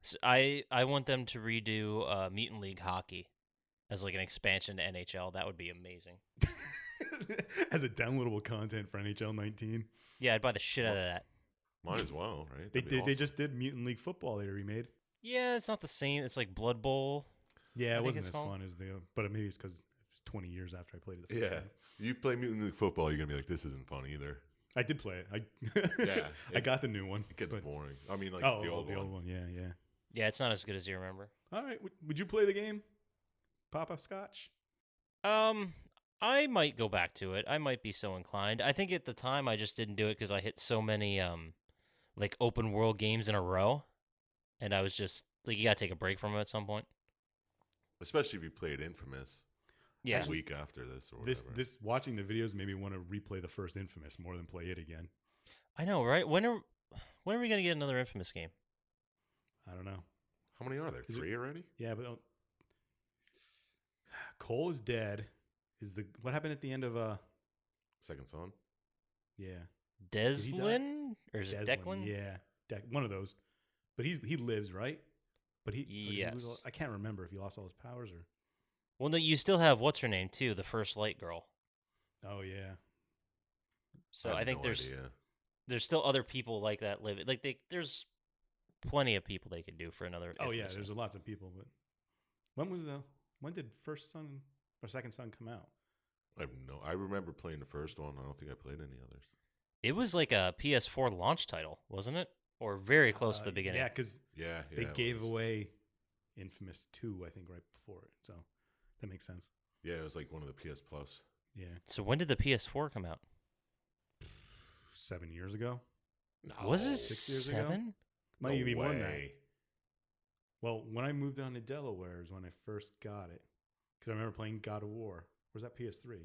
Speaker 2: So I want them to redo Mutant League Hockey as like an expansion to NHL. That would be amazing.
Speaker 1: as a downloadable content for NHL 19.
Speaker 2: Yeah, I'd buy the shit out of that.
Speaker 3: Might as well, right?
Speaker 1: They
Speaker 3: That'd be
Speaker 1: did. They
Speaker 3: awesome.
Speaker 1: just did Mutant League Football. They remade.
Speaker 2: Yeah, it's not the same. It's like Blood Bowl.
Speaker 1: Yeah, it
Speaker 2: think
Speaker 1: wasn't
Speaker 2: it's
Speaker 1: as
Speaker 2: called.
Speaker 1: fun as but maybe it's because it was 20 years after I played it. The first
Speaker 3: Yeah.
Speaker 1: time.
Speaker 3: You play Mutant League Football, you're going to be like, this isn't fun either.
Speaker 1: I did play it.
Speaker 3: Yeah,
Speaker 1: I got the new one.
Speaker 3: It gets
Speaker 1: but-
Speaker 3: boring. I mean, like
Speaker 1: Oh,
Speaker 3: the old one.
Speaker 1: one. Yeah.
Speaker 2: Yeah, it's not as good as you remember.
Speaker 1: All right. Would you play the game, Poppascotch?
Speaker 2: I might go back to it. I might be so inclined. I think at the time I just didn't do it because I hit so many like open world games in a row, and I was just like, you gotta take a break from it at some point.
Speaker 3: Especially if you played Infamous
Speaker 2: Yeah,
Speaker 3: a week after this or whatever.
Speaker 1: This watching the videos made me want to replay the first Infamous more than play it again.
Speaker 2: I know, right? When are we gonna get another Infamous game?
Speaker 1: I don't know.
Speaker 3: How many are there?
Speaker 1: Is it-
Speaker 3: 3 already?
Speaker 1: Yeah, but Cole is dead. What happened at the end of
Speaker 3: Second Son?
Speaker 1: yeah.
Speaker 2: Deslin or is it
Speaker 1: Deslin,
Speaker 2: Declan?
Speaker 1: Yeah, one of those. But he lives, right? But he
Speaker 2: Yes.
Speaker 1: I can't remember if he lost all his powers or
Speaker 2: Well, no, you still have what's her name too, the First Light girl.
Speaker 1: Oh yeah.
Speaker 2: So
Speaker 3: have
Speaker 2: I think
Speaker 3: no
Speaker 2: there's
Speaker 3: idea.
Speaker 2: there's still other people like that living. Like there's plenty of people they could do for another.
Speaker 1: Oh yeah.
Speaker 2: Infamous
Speaker 1: There's
Speaker 2: game.
Speaker 1: lots of people, but when did First Son or Second Son come out?
Speaker 3: I remember playing the first one. I don't think I played any others.
Speaker 2: It was like a PS4 launch title, wasn't it? Or very close to the beginning.
Speaker 1: Yeah, because
Speaker 3: Yeah,
Speaker 1: they
Speaker 3: it
Speaker 1: gave
Speaker 3: was.
Speaker 1: away Infamous 2, I think, right before it. So that makes sense.
Speaker 3: Yeah, it was like one of the PS Plus.
Speaker 1: Yeah,
Speaker 2: So when did the PS4 come out?
Speaker 1: 7 years ago.
Speaker 2: Was it
Speaker 1: 6 years ago?
Speaker 2: 7?
Speaker 1: Might
Speaker 3: No
Speaker 1: even be more than that.
Speaker 3: way.
Speaker 1: Well, when I moved down to Delaware is when I first got it. Because I remember playing God of War. Or was that PS3?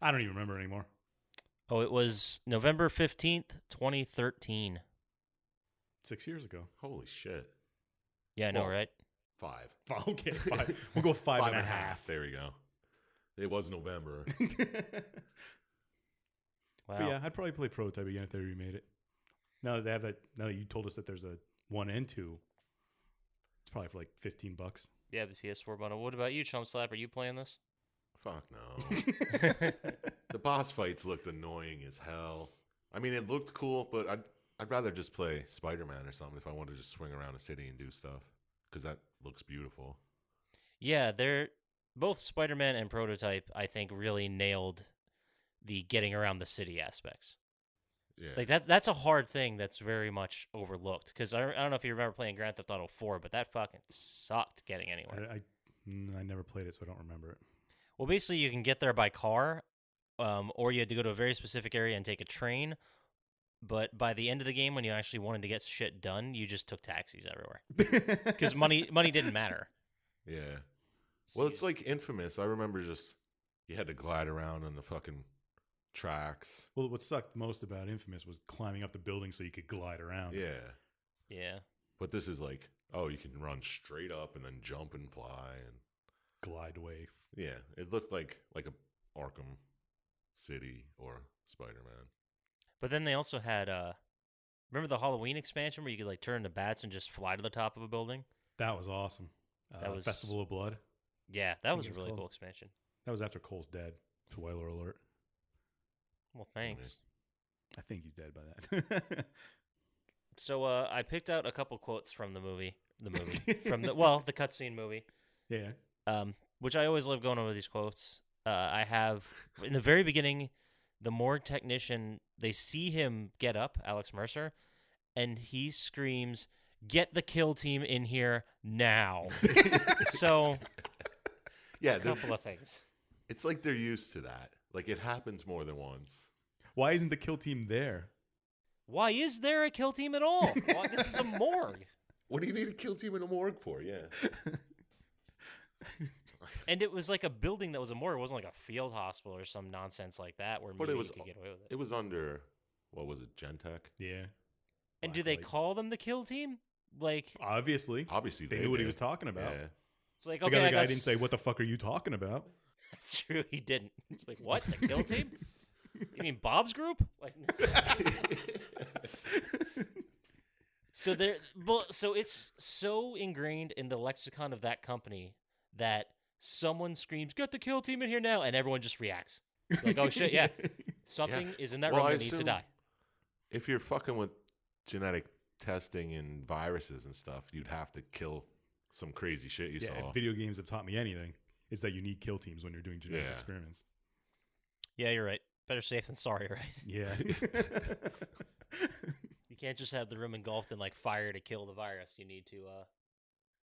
Speaker 1: I don't even remember anymore.
Speaker 2: Oh, it was November 15th, 2013.
Speaker 1: 6 years ago.
Speaker 3: Holy shit.
Speaker 2: Yeah, I know,
Speaker 3: Well,
Speaker 2: right?
Speaker 3: 5.
Speaker 1: Okay, five. We'll go five and a half.
Speaker 3: There we go. It was November.
Speaker 2: Wow.
Speaker 1: But yeah, I'd probably play Prototype again if they remade it. Now that they have that, now that you told us that there's a 1 and 2, it's probably for like $15.
Speaker 2: Yeah, the PS4 bundle. What about you, Chump Slap? Are you playing this?
Speaker 3: Fuck no. The boss fights looked annoying as hell. I mean, it looked cool, but I'd rather just play Spider-Man or something if I wanted to just swing around a city and do stuff, because that looks beautiful.
Speaker 2: Yeah, they're both Spider-Man and Prototype, I think, really nailed the getting around the city aspects.
Speaker 3: Yeah.
Speaker 2: Like that's a hard thing that's very much overlooked. Because I don't know if you remember playing Grand Theft Auto 4, but that fucking sucked getting anywhere.
Speaker 1: I never played it, so I don't remember it.
Speaker 2: Well, basically, you can get there by car, or you had to go to a very specific area and take a train. But by the end of the game, when you actually wanted to get shit done, you just took taxis everywhere because money didn't matter.
Speaker 3: Yeah.
Speaker 2: So
Speaker 3: Well,
Speaker 2: you-
Speaker 3: it's like Infamous. I remember just you had to glide around on the fucking tracks.
Speaker 1: Well, what sucked most about Infamous was climbing up the building so you could glide around.
Speaker 3: Yeah.
Speaker 2: yeah.
Speaker 3: But this is like, oh, you can run straight up and then jump and fly, and
Speaker 1: Glide away.
Speaker 3: yeah, it looked like a Arkham City or Spider-Man.
Speaker 2: But then they also had remember the Halloween expansion where you could like turn into bats and just fly to the top of a building?
Speaker 1: That was awesome.
Speaker 2: That was-
Speaker 1: Festival of Blood.
Speaker 2: Yeah, that was a
Speaker 1: it was
Speaker 2: really
Speaker 1: called.
Speaker 2: cool expansion.
Speaker 1: That was after Cole's dead. Spoiler alert.
Speaker 2: Well, thanks.
Speaker 1: I think he's dead by that.
Speaker 2: So I picked out a couple quotes from the movie. From the cutscene movie.
Speaker 1: Yeah.
Speaker 2: Which I always love going over these quotes. I have in the very beginning, the morgue technician, they see him get up, Alex Mercer, and he screams, "Get the kill team in here now!" So,
Speaker 3: Yeah,
Speaker 2: a couple of things.
Speaker 3: it's like they're used to that. Like it happens more than once.
Speaker 1: Why isn't the kill team there?
Speaker 2: Why is there a kill team at all? Why, this is a morgue.
Speaker 3: What do you need a kill team in a morgue for? Yeah.
Speaker 2: And it was like a building that was a morgue. It wasn't like a field hospital or some nonsense like that where
Speaker 3: But
Speaker 2: maybe
Speaker 3: it was
Speaker 2: you could get away with it.
Speaker 3: It was under, what was it, Gentech?
Speaker 1: Yeah.
Speaker 2: And do they
Speaker 1: Blacklight.
Speaker 2: call them the kill team? Like,
Speaker 1: Obviously.
Speaker 3: Obviously,
Speaker 1: They knew what he
Speaker 3: did.
Speaker 1: was talking about.
Speaker 3: Yeah.
Speaker 2: it's like,
Speaker 1: The
Speaker 2: okay,
Speaker 1: other
Speaker 2: I
Speaker 1: guy
Speaker 2: got
Speaker 1: didn't say, "What the fuck are you talking about?"
Speaker 2: That's true, he didn't. It's like, what? The kill team? You mean Bob's group? Like, so it's so ingrained in the lexicon of that company that someone screams, "Get the kill team in here now," and everyone just reacts. Like, oh shit, yeah, something is in that
Speaker 3: Well,
Speaker 2: room
Speaker 3: I
Speaker 2: that needs to
Speaker 3: assume-
Speaker 2: die.
Speaker 3: If you're fucking with genetic testing and viruses and stuff, you'd have to kill some crazy shit you
Speaker 1: Yeah,
Speaker 3: saw.
Speaker 1: if video games have taught me anything, it's that you need kill teams when you're doing genetic
Speaker 3: Yeah.
Speaker 1: experiments.
Speaker 2: Yeah, you're right. Better safe than sorry, right?
Speaker 1: Yeah.
Speaker 2: You can't just have the room engulfed in like fire to kill the virus. You need to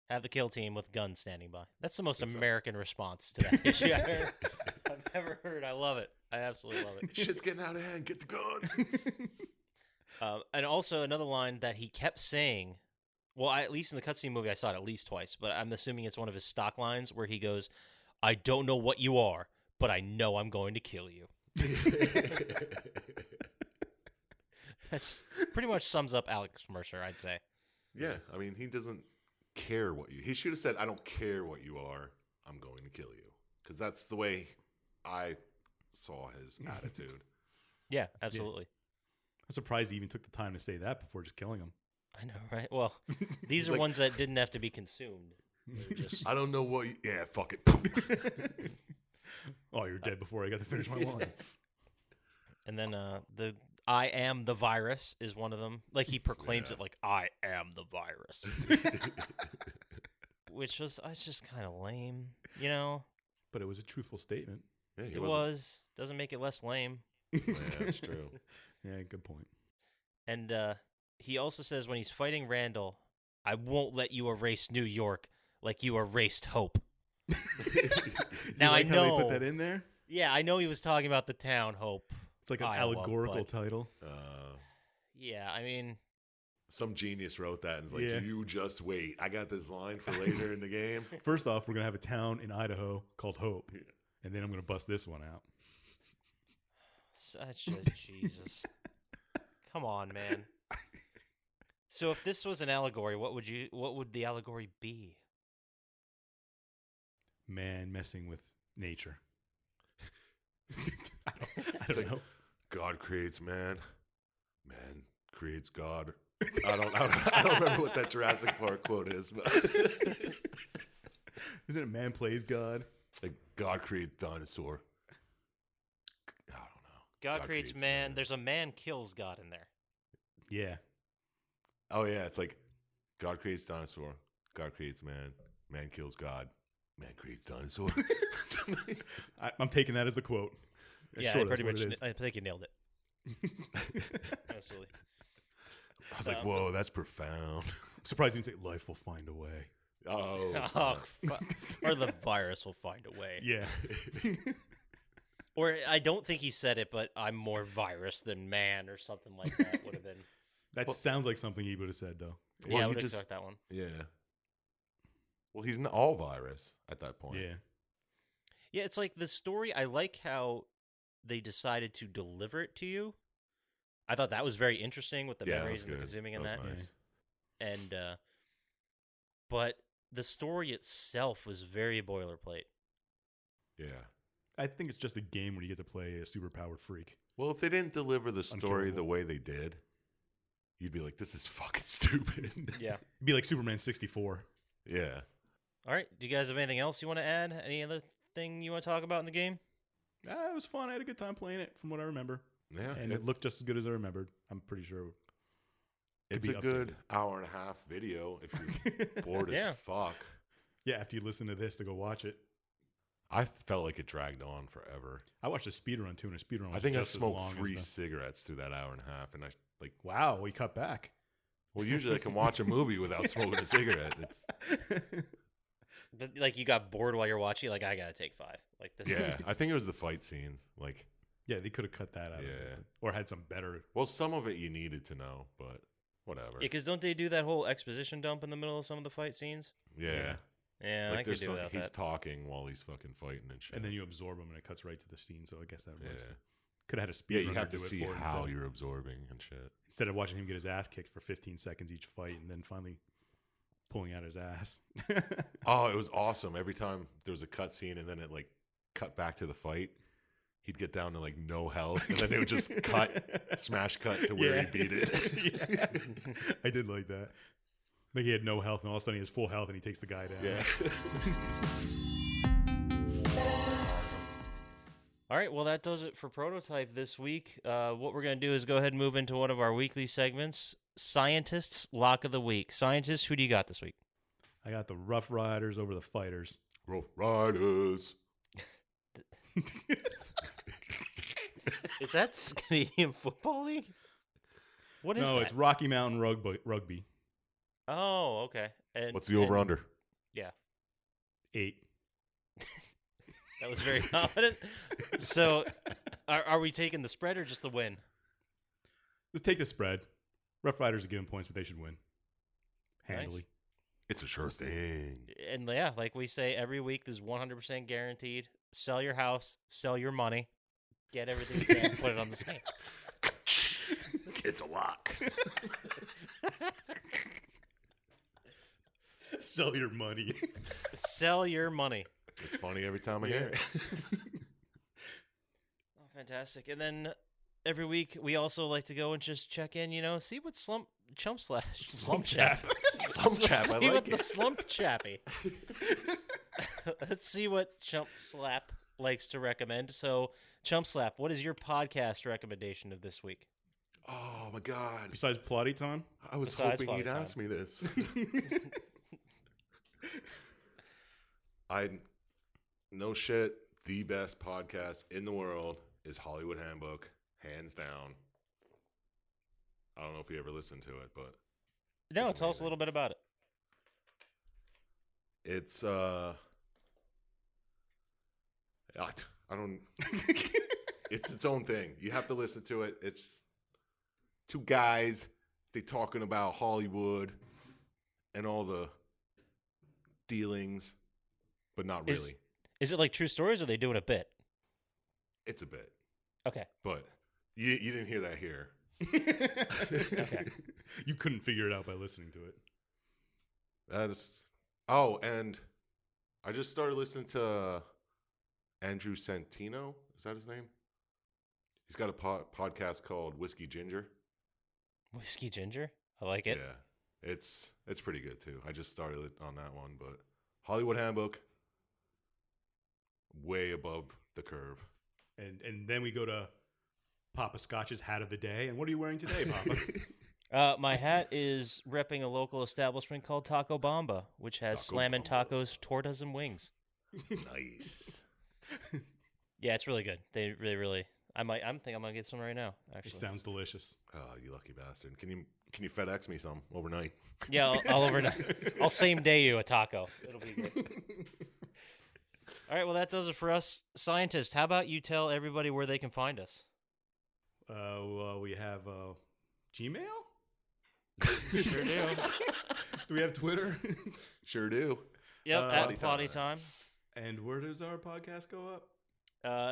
Speaker 2: have the kill team with guns standing by. That's the most
Speaker 3: Exactly.
Speaker 2: American response to that issue I've ever heard. I love it. I absolutely love it.
Speaker 3: Shit's getting out of hand. Get the guns.
Speaker 2: And also another line that he kept saying. Well, at least in the cutscene movie, I saw it at least twice, but I'm assuming it's one of his stock lines where he goes, "I don't know what you are, but I know I'm going to kill you." That's pretty much sums up Alex Mercer, I'd say.
Speaker 3: Yeah, I mean, he doesn't care what you. He should have said, "I don't care what you are. I'm going to kill you," because that's the way I saw his attitude.
Speaker 2: Yeah, absolutely.
Speaker 1: I'm surprised he even took the time to say that before just killing him.
Speaker 2: I know, right? Well, these
Speaker 3: He's
Speaker 2: are
Speaker 3: like-
Speaker 2: ones that didn't have to be consumed. They're just
Speaker 3: I don't know what. Yeah, fuck it.
Speaker 1: Oh, you're dead before I got to finish my line.
Speaker 2: and then the I am the virus is one of them. Like he proclaims
Speaker 3: Yeah.
Speaker 2: it like I am the virus, which was just kind of lame, you know.
Speaker 1: But it was a truthful statement.
Speaker 3: Yeah, he
Speaker 2: It
Speaker 3: wasn't-
Speaker 2: was doesn't make it less lame.
Speaker 3: Yeah, that's true.
Speaker 1: Yeah, good point.
Speaker 2: And he also says when he's fighting Randall, I won't let you erase New York like you erased Hope. Now,
Speaker 1: You like
Speaker 2: I
Speaker 1: how they
Speaker 2: know-
Speaker 1: put that in there.
Speaker 2: Yeah, I know he was talking about the town Hope.
Speaker 1: It's like an
Speaker 2: Iowa,
Speaker 1: allegorical
Speaker 2: but-
Speaker 1: title.
Speaker 2: Yeah, I mean,
Speaker 3: Some genius wrote that and is like,
Speaker 1: Yeah.
Speaker 3: you just wait. I got this line for later in the game.
Speaker 1: First off, we're gonna have a town in Idaho called Hope,
Speaker 3: Yeah.
Speaker 1: and then I'm gonna bust this one out.
Speaker 2: such a Jesus. Come on, man. So if this was an allegory, what would the allegory be?
Speaker 1: Man messing with nature. I
Speaker 3: It's
Speaker 1: don't
Speaker 3: like,
Speaker 1: know.
Speaker 3: God creates man. Man creates God. I don't remember what that Jurassic Park quote is, but
Speaker 1: Isn't it man plays God?
Speaker 3: like God creates dinosaur. I don't know.
Speaker 2: God creates man. There's a man kills God in there.
Speaker 1: Yeah.
Speaker 3: Oh yeah, it's like God creates dinosaur. God creates man. Man kills God. Man creates dinosaur.
Speaker 1: I'm taking that as the quote.
Speaker 2: Yeah,
Speaker 1: Sure,
Speaker 2: I pretty
Speaker 1: that's
Speaker 2: much.
Speaker 1: what it is.
Speaker 2: I think you nailed it. Absolutely.
Speaker 3: I was like, whoa, that's profound.
Speaker 1: Surprised you didn't say life will find a way.
Speaker 3: Oh,
Speaker 2: Oh,
Speaker 3: snap.
Speaker 2: or the virus will find a way.
Speaker 1: Yeah.
Speaker 2: Or I don't think he said it, but I'm more virus than man, or something like that would have been.
Speaker 1: That sounds like something he would have said, though.
Speaker 3: Well,
Speaker 2: Yeah, I
Speaker 3: he
Speaker 2: would have
Speaker 3: just-
Speaker 2: took that one.
Speaker 3: Yeah. Well, he's not all virus at that point.
Speaker 1: Yeah.
Speaker 2: Yeah, it's like the story. I like how they decided to deliver it to you. I thought that was very interesting with the
Speaker 3: Yeah, that
Speaker 2: memories
Speaker 3: was
Speaker 2: and the
Speaker 3: good.
Speaker 2: consuming and
Speaker 3: was
Speaker 2: that.
Speaker 3: nice.
Speaker 2: And but the story itself was very boilerplate.
Speaker 3: Yeah.
Speaker 1: I think it's just a game where you get to play a superpowered freak.
Speaker 3: Well, if they didn't deliver the story the
Speaker 1: Unkillable.
Speaker 3: way they did, you'd be like, this is fucking stupid.
Speaker 2: Yeah.
Speaker 1: It'd be like Superman 64.
Speaker 3: Yeah.
Speaker 2: All right. Do you guys have anything else you want to add? Any other thing you want to talk about in the game?
Speaker 1: It was fun. I had a good time playing it, from what I remember.
Speaker 3: Yeah.
Speaker 1: And it looked just as good as I remembered. I'm pretty sure.
Speaker 3: it's
Speaker 1: be
Speaker 3: a good
Speaker 1: updated.
Speaker 3: hour and a half video if you're bored
Speaker 2: Yeah.
Speaker 3: as fuck.
Speaker 1: Yeah, after you listen to this to go watch it.
Speaker 3: I felt like it dragged on forever.
Speaker 1: I watched a speedrun too, and a speedrun was
Speaker 3: I think I
Speaker 1: just as long
Speaker 3: smoked
Speaker 1: as
Speaker 3: 3
Speaker 1: the-
Speaker 3: cigarettes through that hour and a half, and I like.
Speaker 1: Wow, we cut back.
Speaker 3: Well, usually I can watch a movie without smoking a cigarette. It's,
Speaker 2: But like you got bored while you're watching. Like I gotta take 5. Like this.
Speaker 3: yeah, I think it was the fight scenes. Like,
Speaker 1: Yeah, they could have cut that out. Of
Speaker 3: Yeah.
Speaker 1: it, or had some better.
Speaker 3: well, some of it you needed to know, but whatever.
Speaker 2: Yeah, because don't they do that whole exposition dump in the middle of some of the fight scenes?
Speaker 3: Yeah,
Speaker 2: Yeah, I
Speaker 3: like
Speaker 2: could
Speaker 3: there's
Speaker 2: do
Speaker 3: some,
Speaker 2: without
Speaker 3: he's
Speaker 2: that.
Speaker 3: talking while he's fucking fighting and shit.
Speaker 1: And then you absorb them, and it cuts right to the scene. So I guess that works.
Speaker 3: yeah,
Speaker 1: Could have had a
Speaker 3: yeah,
Speaker 1: speedrunner
Speaker 3: you have
Speaker 1: do
Speaker 3: to
Speaker 1: it
Speaker 3: see
Speaker 1: for it
Speaker 3: how
Speaker 1: instead.
Speaker 3: you're absorbing and shit.
Speaker 1: Instead of watching him get his ass kicked for 15 seconds each fight, and then finally pulling out his ass.
Speaker 3: Oh, it was awesome. Every time there was a cut scene and then it like cut back to the fight, he'd get down to like no health, and then they would just smash cut to where
Speaker 1: Yeah.
Speaker 3: he beat it.
Speaker 1: Yeah. I did like that. Like he had no health, and all of a sudden he has full health, and he takes the guy down.
Speaker 3: Yeah.
Speaker 2: All right, well, that does it for Prototype this week. What we're going to do is go ahead and move into one of our weekly segments, Syintist's Lock of the Week. Scientist, who do you got this week?
Speaker 1: I got the Rough Riders over the Fighters.
Speaker 3: Rough Riders.
Speaker 2: Is that Canadian Football League? What is
Speaker 1: No,
Speaker 2: that?
Speaker 1: it's Rocky Mountain Rugby.
Speaker 2: Oh, okay. And,
Speaker 3: What's the over
Speaker 2: and-
Speaker 3: under?
Speaker 2: Yeah,
Speaker 1: 8.
Speaker 2: that was very confident. So, are we taking the spread or just the win?
Speaker 1: Let's take the spread. Rough Riders are giving points, but they should win. Handily.
Speaker 2: Nice.
Speaker 3: It's a sure thing.
Speaker 2: And yeah, like we say every week, this is 100% guaranteed. Sell your house, sell your money, get everything you can, put it on the same.
Speaker 3: It's a lock.
Speaker 1: Sell your money.
Speaker 2: Sell your money.
Speaker 3: It's funny every time I hear it.
Speaker 2: Oh, fantastic. And then every week we also like to go and just check in, see what Chump Slap. Slump Chap.
Speaker 3: Slump Chap, I
Speaker 2: Let's see what
Speaker 3: like
Speaker 2: the
Speaker 3: it.
Speaker 2: Slump Chappy. Let's see what Chump Slap likes to recommend. So, Chump Slap, what is your podcast recommendation of this week?
Speaker 3: Oh my god!
Speaker 1: Besides Plotty time?
Speaker 3: I was
Speaker 2: Besides
Speaker 3: hoping he'd
Speaker 2: Plotty
Speaker 3: ask
Speaker 2: time.
Speaker 3: me this. No shit. The best podcast in the world is Hollywood Handbook, hands down. I don't know if you ever listened to it, but
Speaker 2: No,
Speaker 3: It's
Speaker 2: tell us a
Speaker 3: amazing.
Speaker 2: little bit about it.
Speaker 3: it's I don't. It's its own thing. You have to listen to it. It's two guys. They talking about Hollywood and all the dealings, but not
Speaker 2: Is-
Speaker 3: really.
Speaker 2: Is it like true stories or are they doing a bit?
Speaker 3: It's a bit,
Speaker 2: Okay.
Speaker 3: but you didn't hear that here.
Speaker 2: Okay.
Speaker 1: You couldn't figure it out by listening to it.
Speaker 3: And I just started listening to Andrew Santino. Is that his name? He's got a podcast called Whiskey Ginger.
Speaker 2: Whiskey Ginger? I like it.
Speaker 3: Yeah, it's pretty good too. I just started it on that one, but Hollywood Handbook, way above the curve.
Speaker 1: And then we go to Poppascotch's hat of the day. And what are you wearing today, Papa?
Speaker 2: My hat is repping a local establishment called Taco Bamba, which has
Speaker 3: Taco
Speaker 2: slammin'
Speaker 3: Bamba.
Speaker 2: tacos, tortas, and wings.
Speaker 3: Nice.
Speaker 2: Yeah, it's really good. They really. I think I'm gonna get some right now.
Speaker 1: It
Speaker 2: Actually.
Speaker 1: sounds delicious.
Speaker 3: Oh, you lucky bastard! Can you FedEx me some overnight?
Speaker 2: Yeah, I'll overnight. I'll same day you a taco. It'll be good. All right, well that does it for us, Syintist. How about you tell everybody where they can find us?
Speaker 1: Well, we have Gmail?
Speaker 2: Sure do.
Speaker 1: Do we have Twitter?
Speaker 3: Sure do.
Speaker 2: Yep, at
Speaker 3: Plotty
Speaker 2: Plotty time.
Speaker 1: And where does our podcast go up?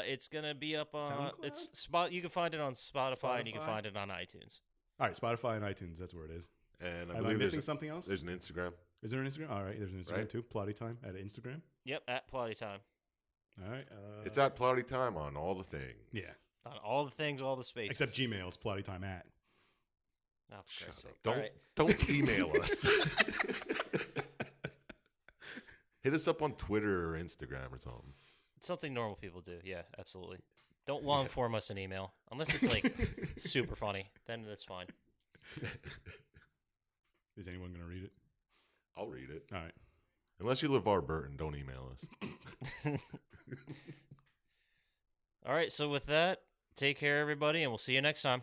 Speaker 2: It's gonna be up on
Speaker 1: SoundCloud?
Speaker 2: it's spot. You can find it on Spotify, and you can
Speaker 1: Spotify?
Speaker 2: find it on iTunes.
Speaker 1: All right, Spotify and iTunes. That's where it is.
Speaker 3: And I
Speaker 1: Am I
Speaker 3: believe
Speaker 1: missing something else?
Speaker 3: there's an Instagram.
Speaker 1: Is there an Instagram? All right, there's an Instagram
Speaker 3: Right.
Speaker 1: too. Plotty time at Instagram.
Speaker 2: Yep, at Plotty time.
Speaker 1: All right.
Speaker 3: It's at Plotty Time on all the things.
Speaker 1: Yeah,
Speaker 2: On all the things, all the spaces.
Speaker 1: except Gmail. It's Plotty time at.
Speaker 2: Oh, for
Speaker 3: Shut
Speaker 2: Christ's
Speaker 3: up.
Speaker 2: sake.
Speaker 3: Don't
Speaker 2: All right.
Speaker 3: don't email us. Hit us up on Twitter or Instagram or something.
Speaker 2: Something normal people do. Yeah, absolutely. Don't long form us an email unless it's like super funny. Then that's fine.
Speaker 1: Is anyone going to read it?
Speaker 3: I'll read it.
Speaker 1: All right.
Speaker 3: Unless you're LeVar Burton, don't email us.
Speaker 2: All right. So with that, take care, everybody, and we'll see you next time.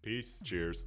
Speaker 1: Peace.
Speaker 3: Cheers.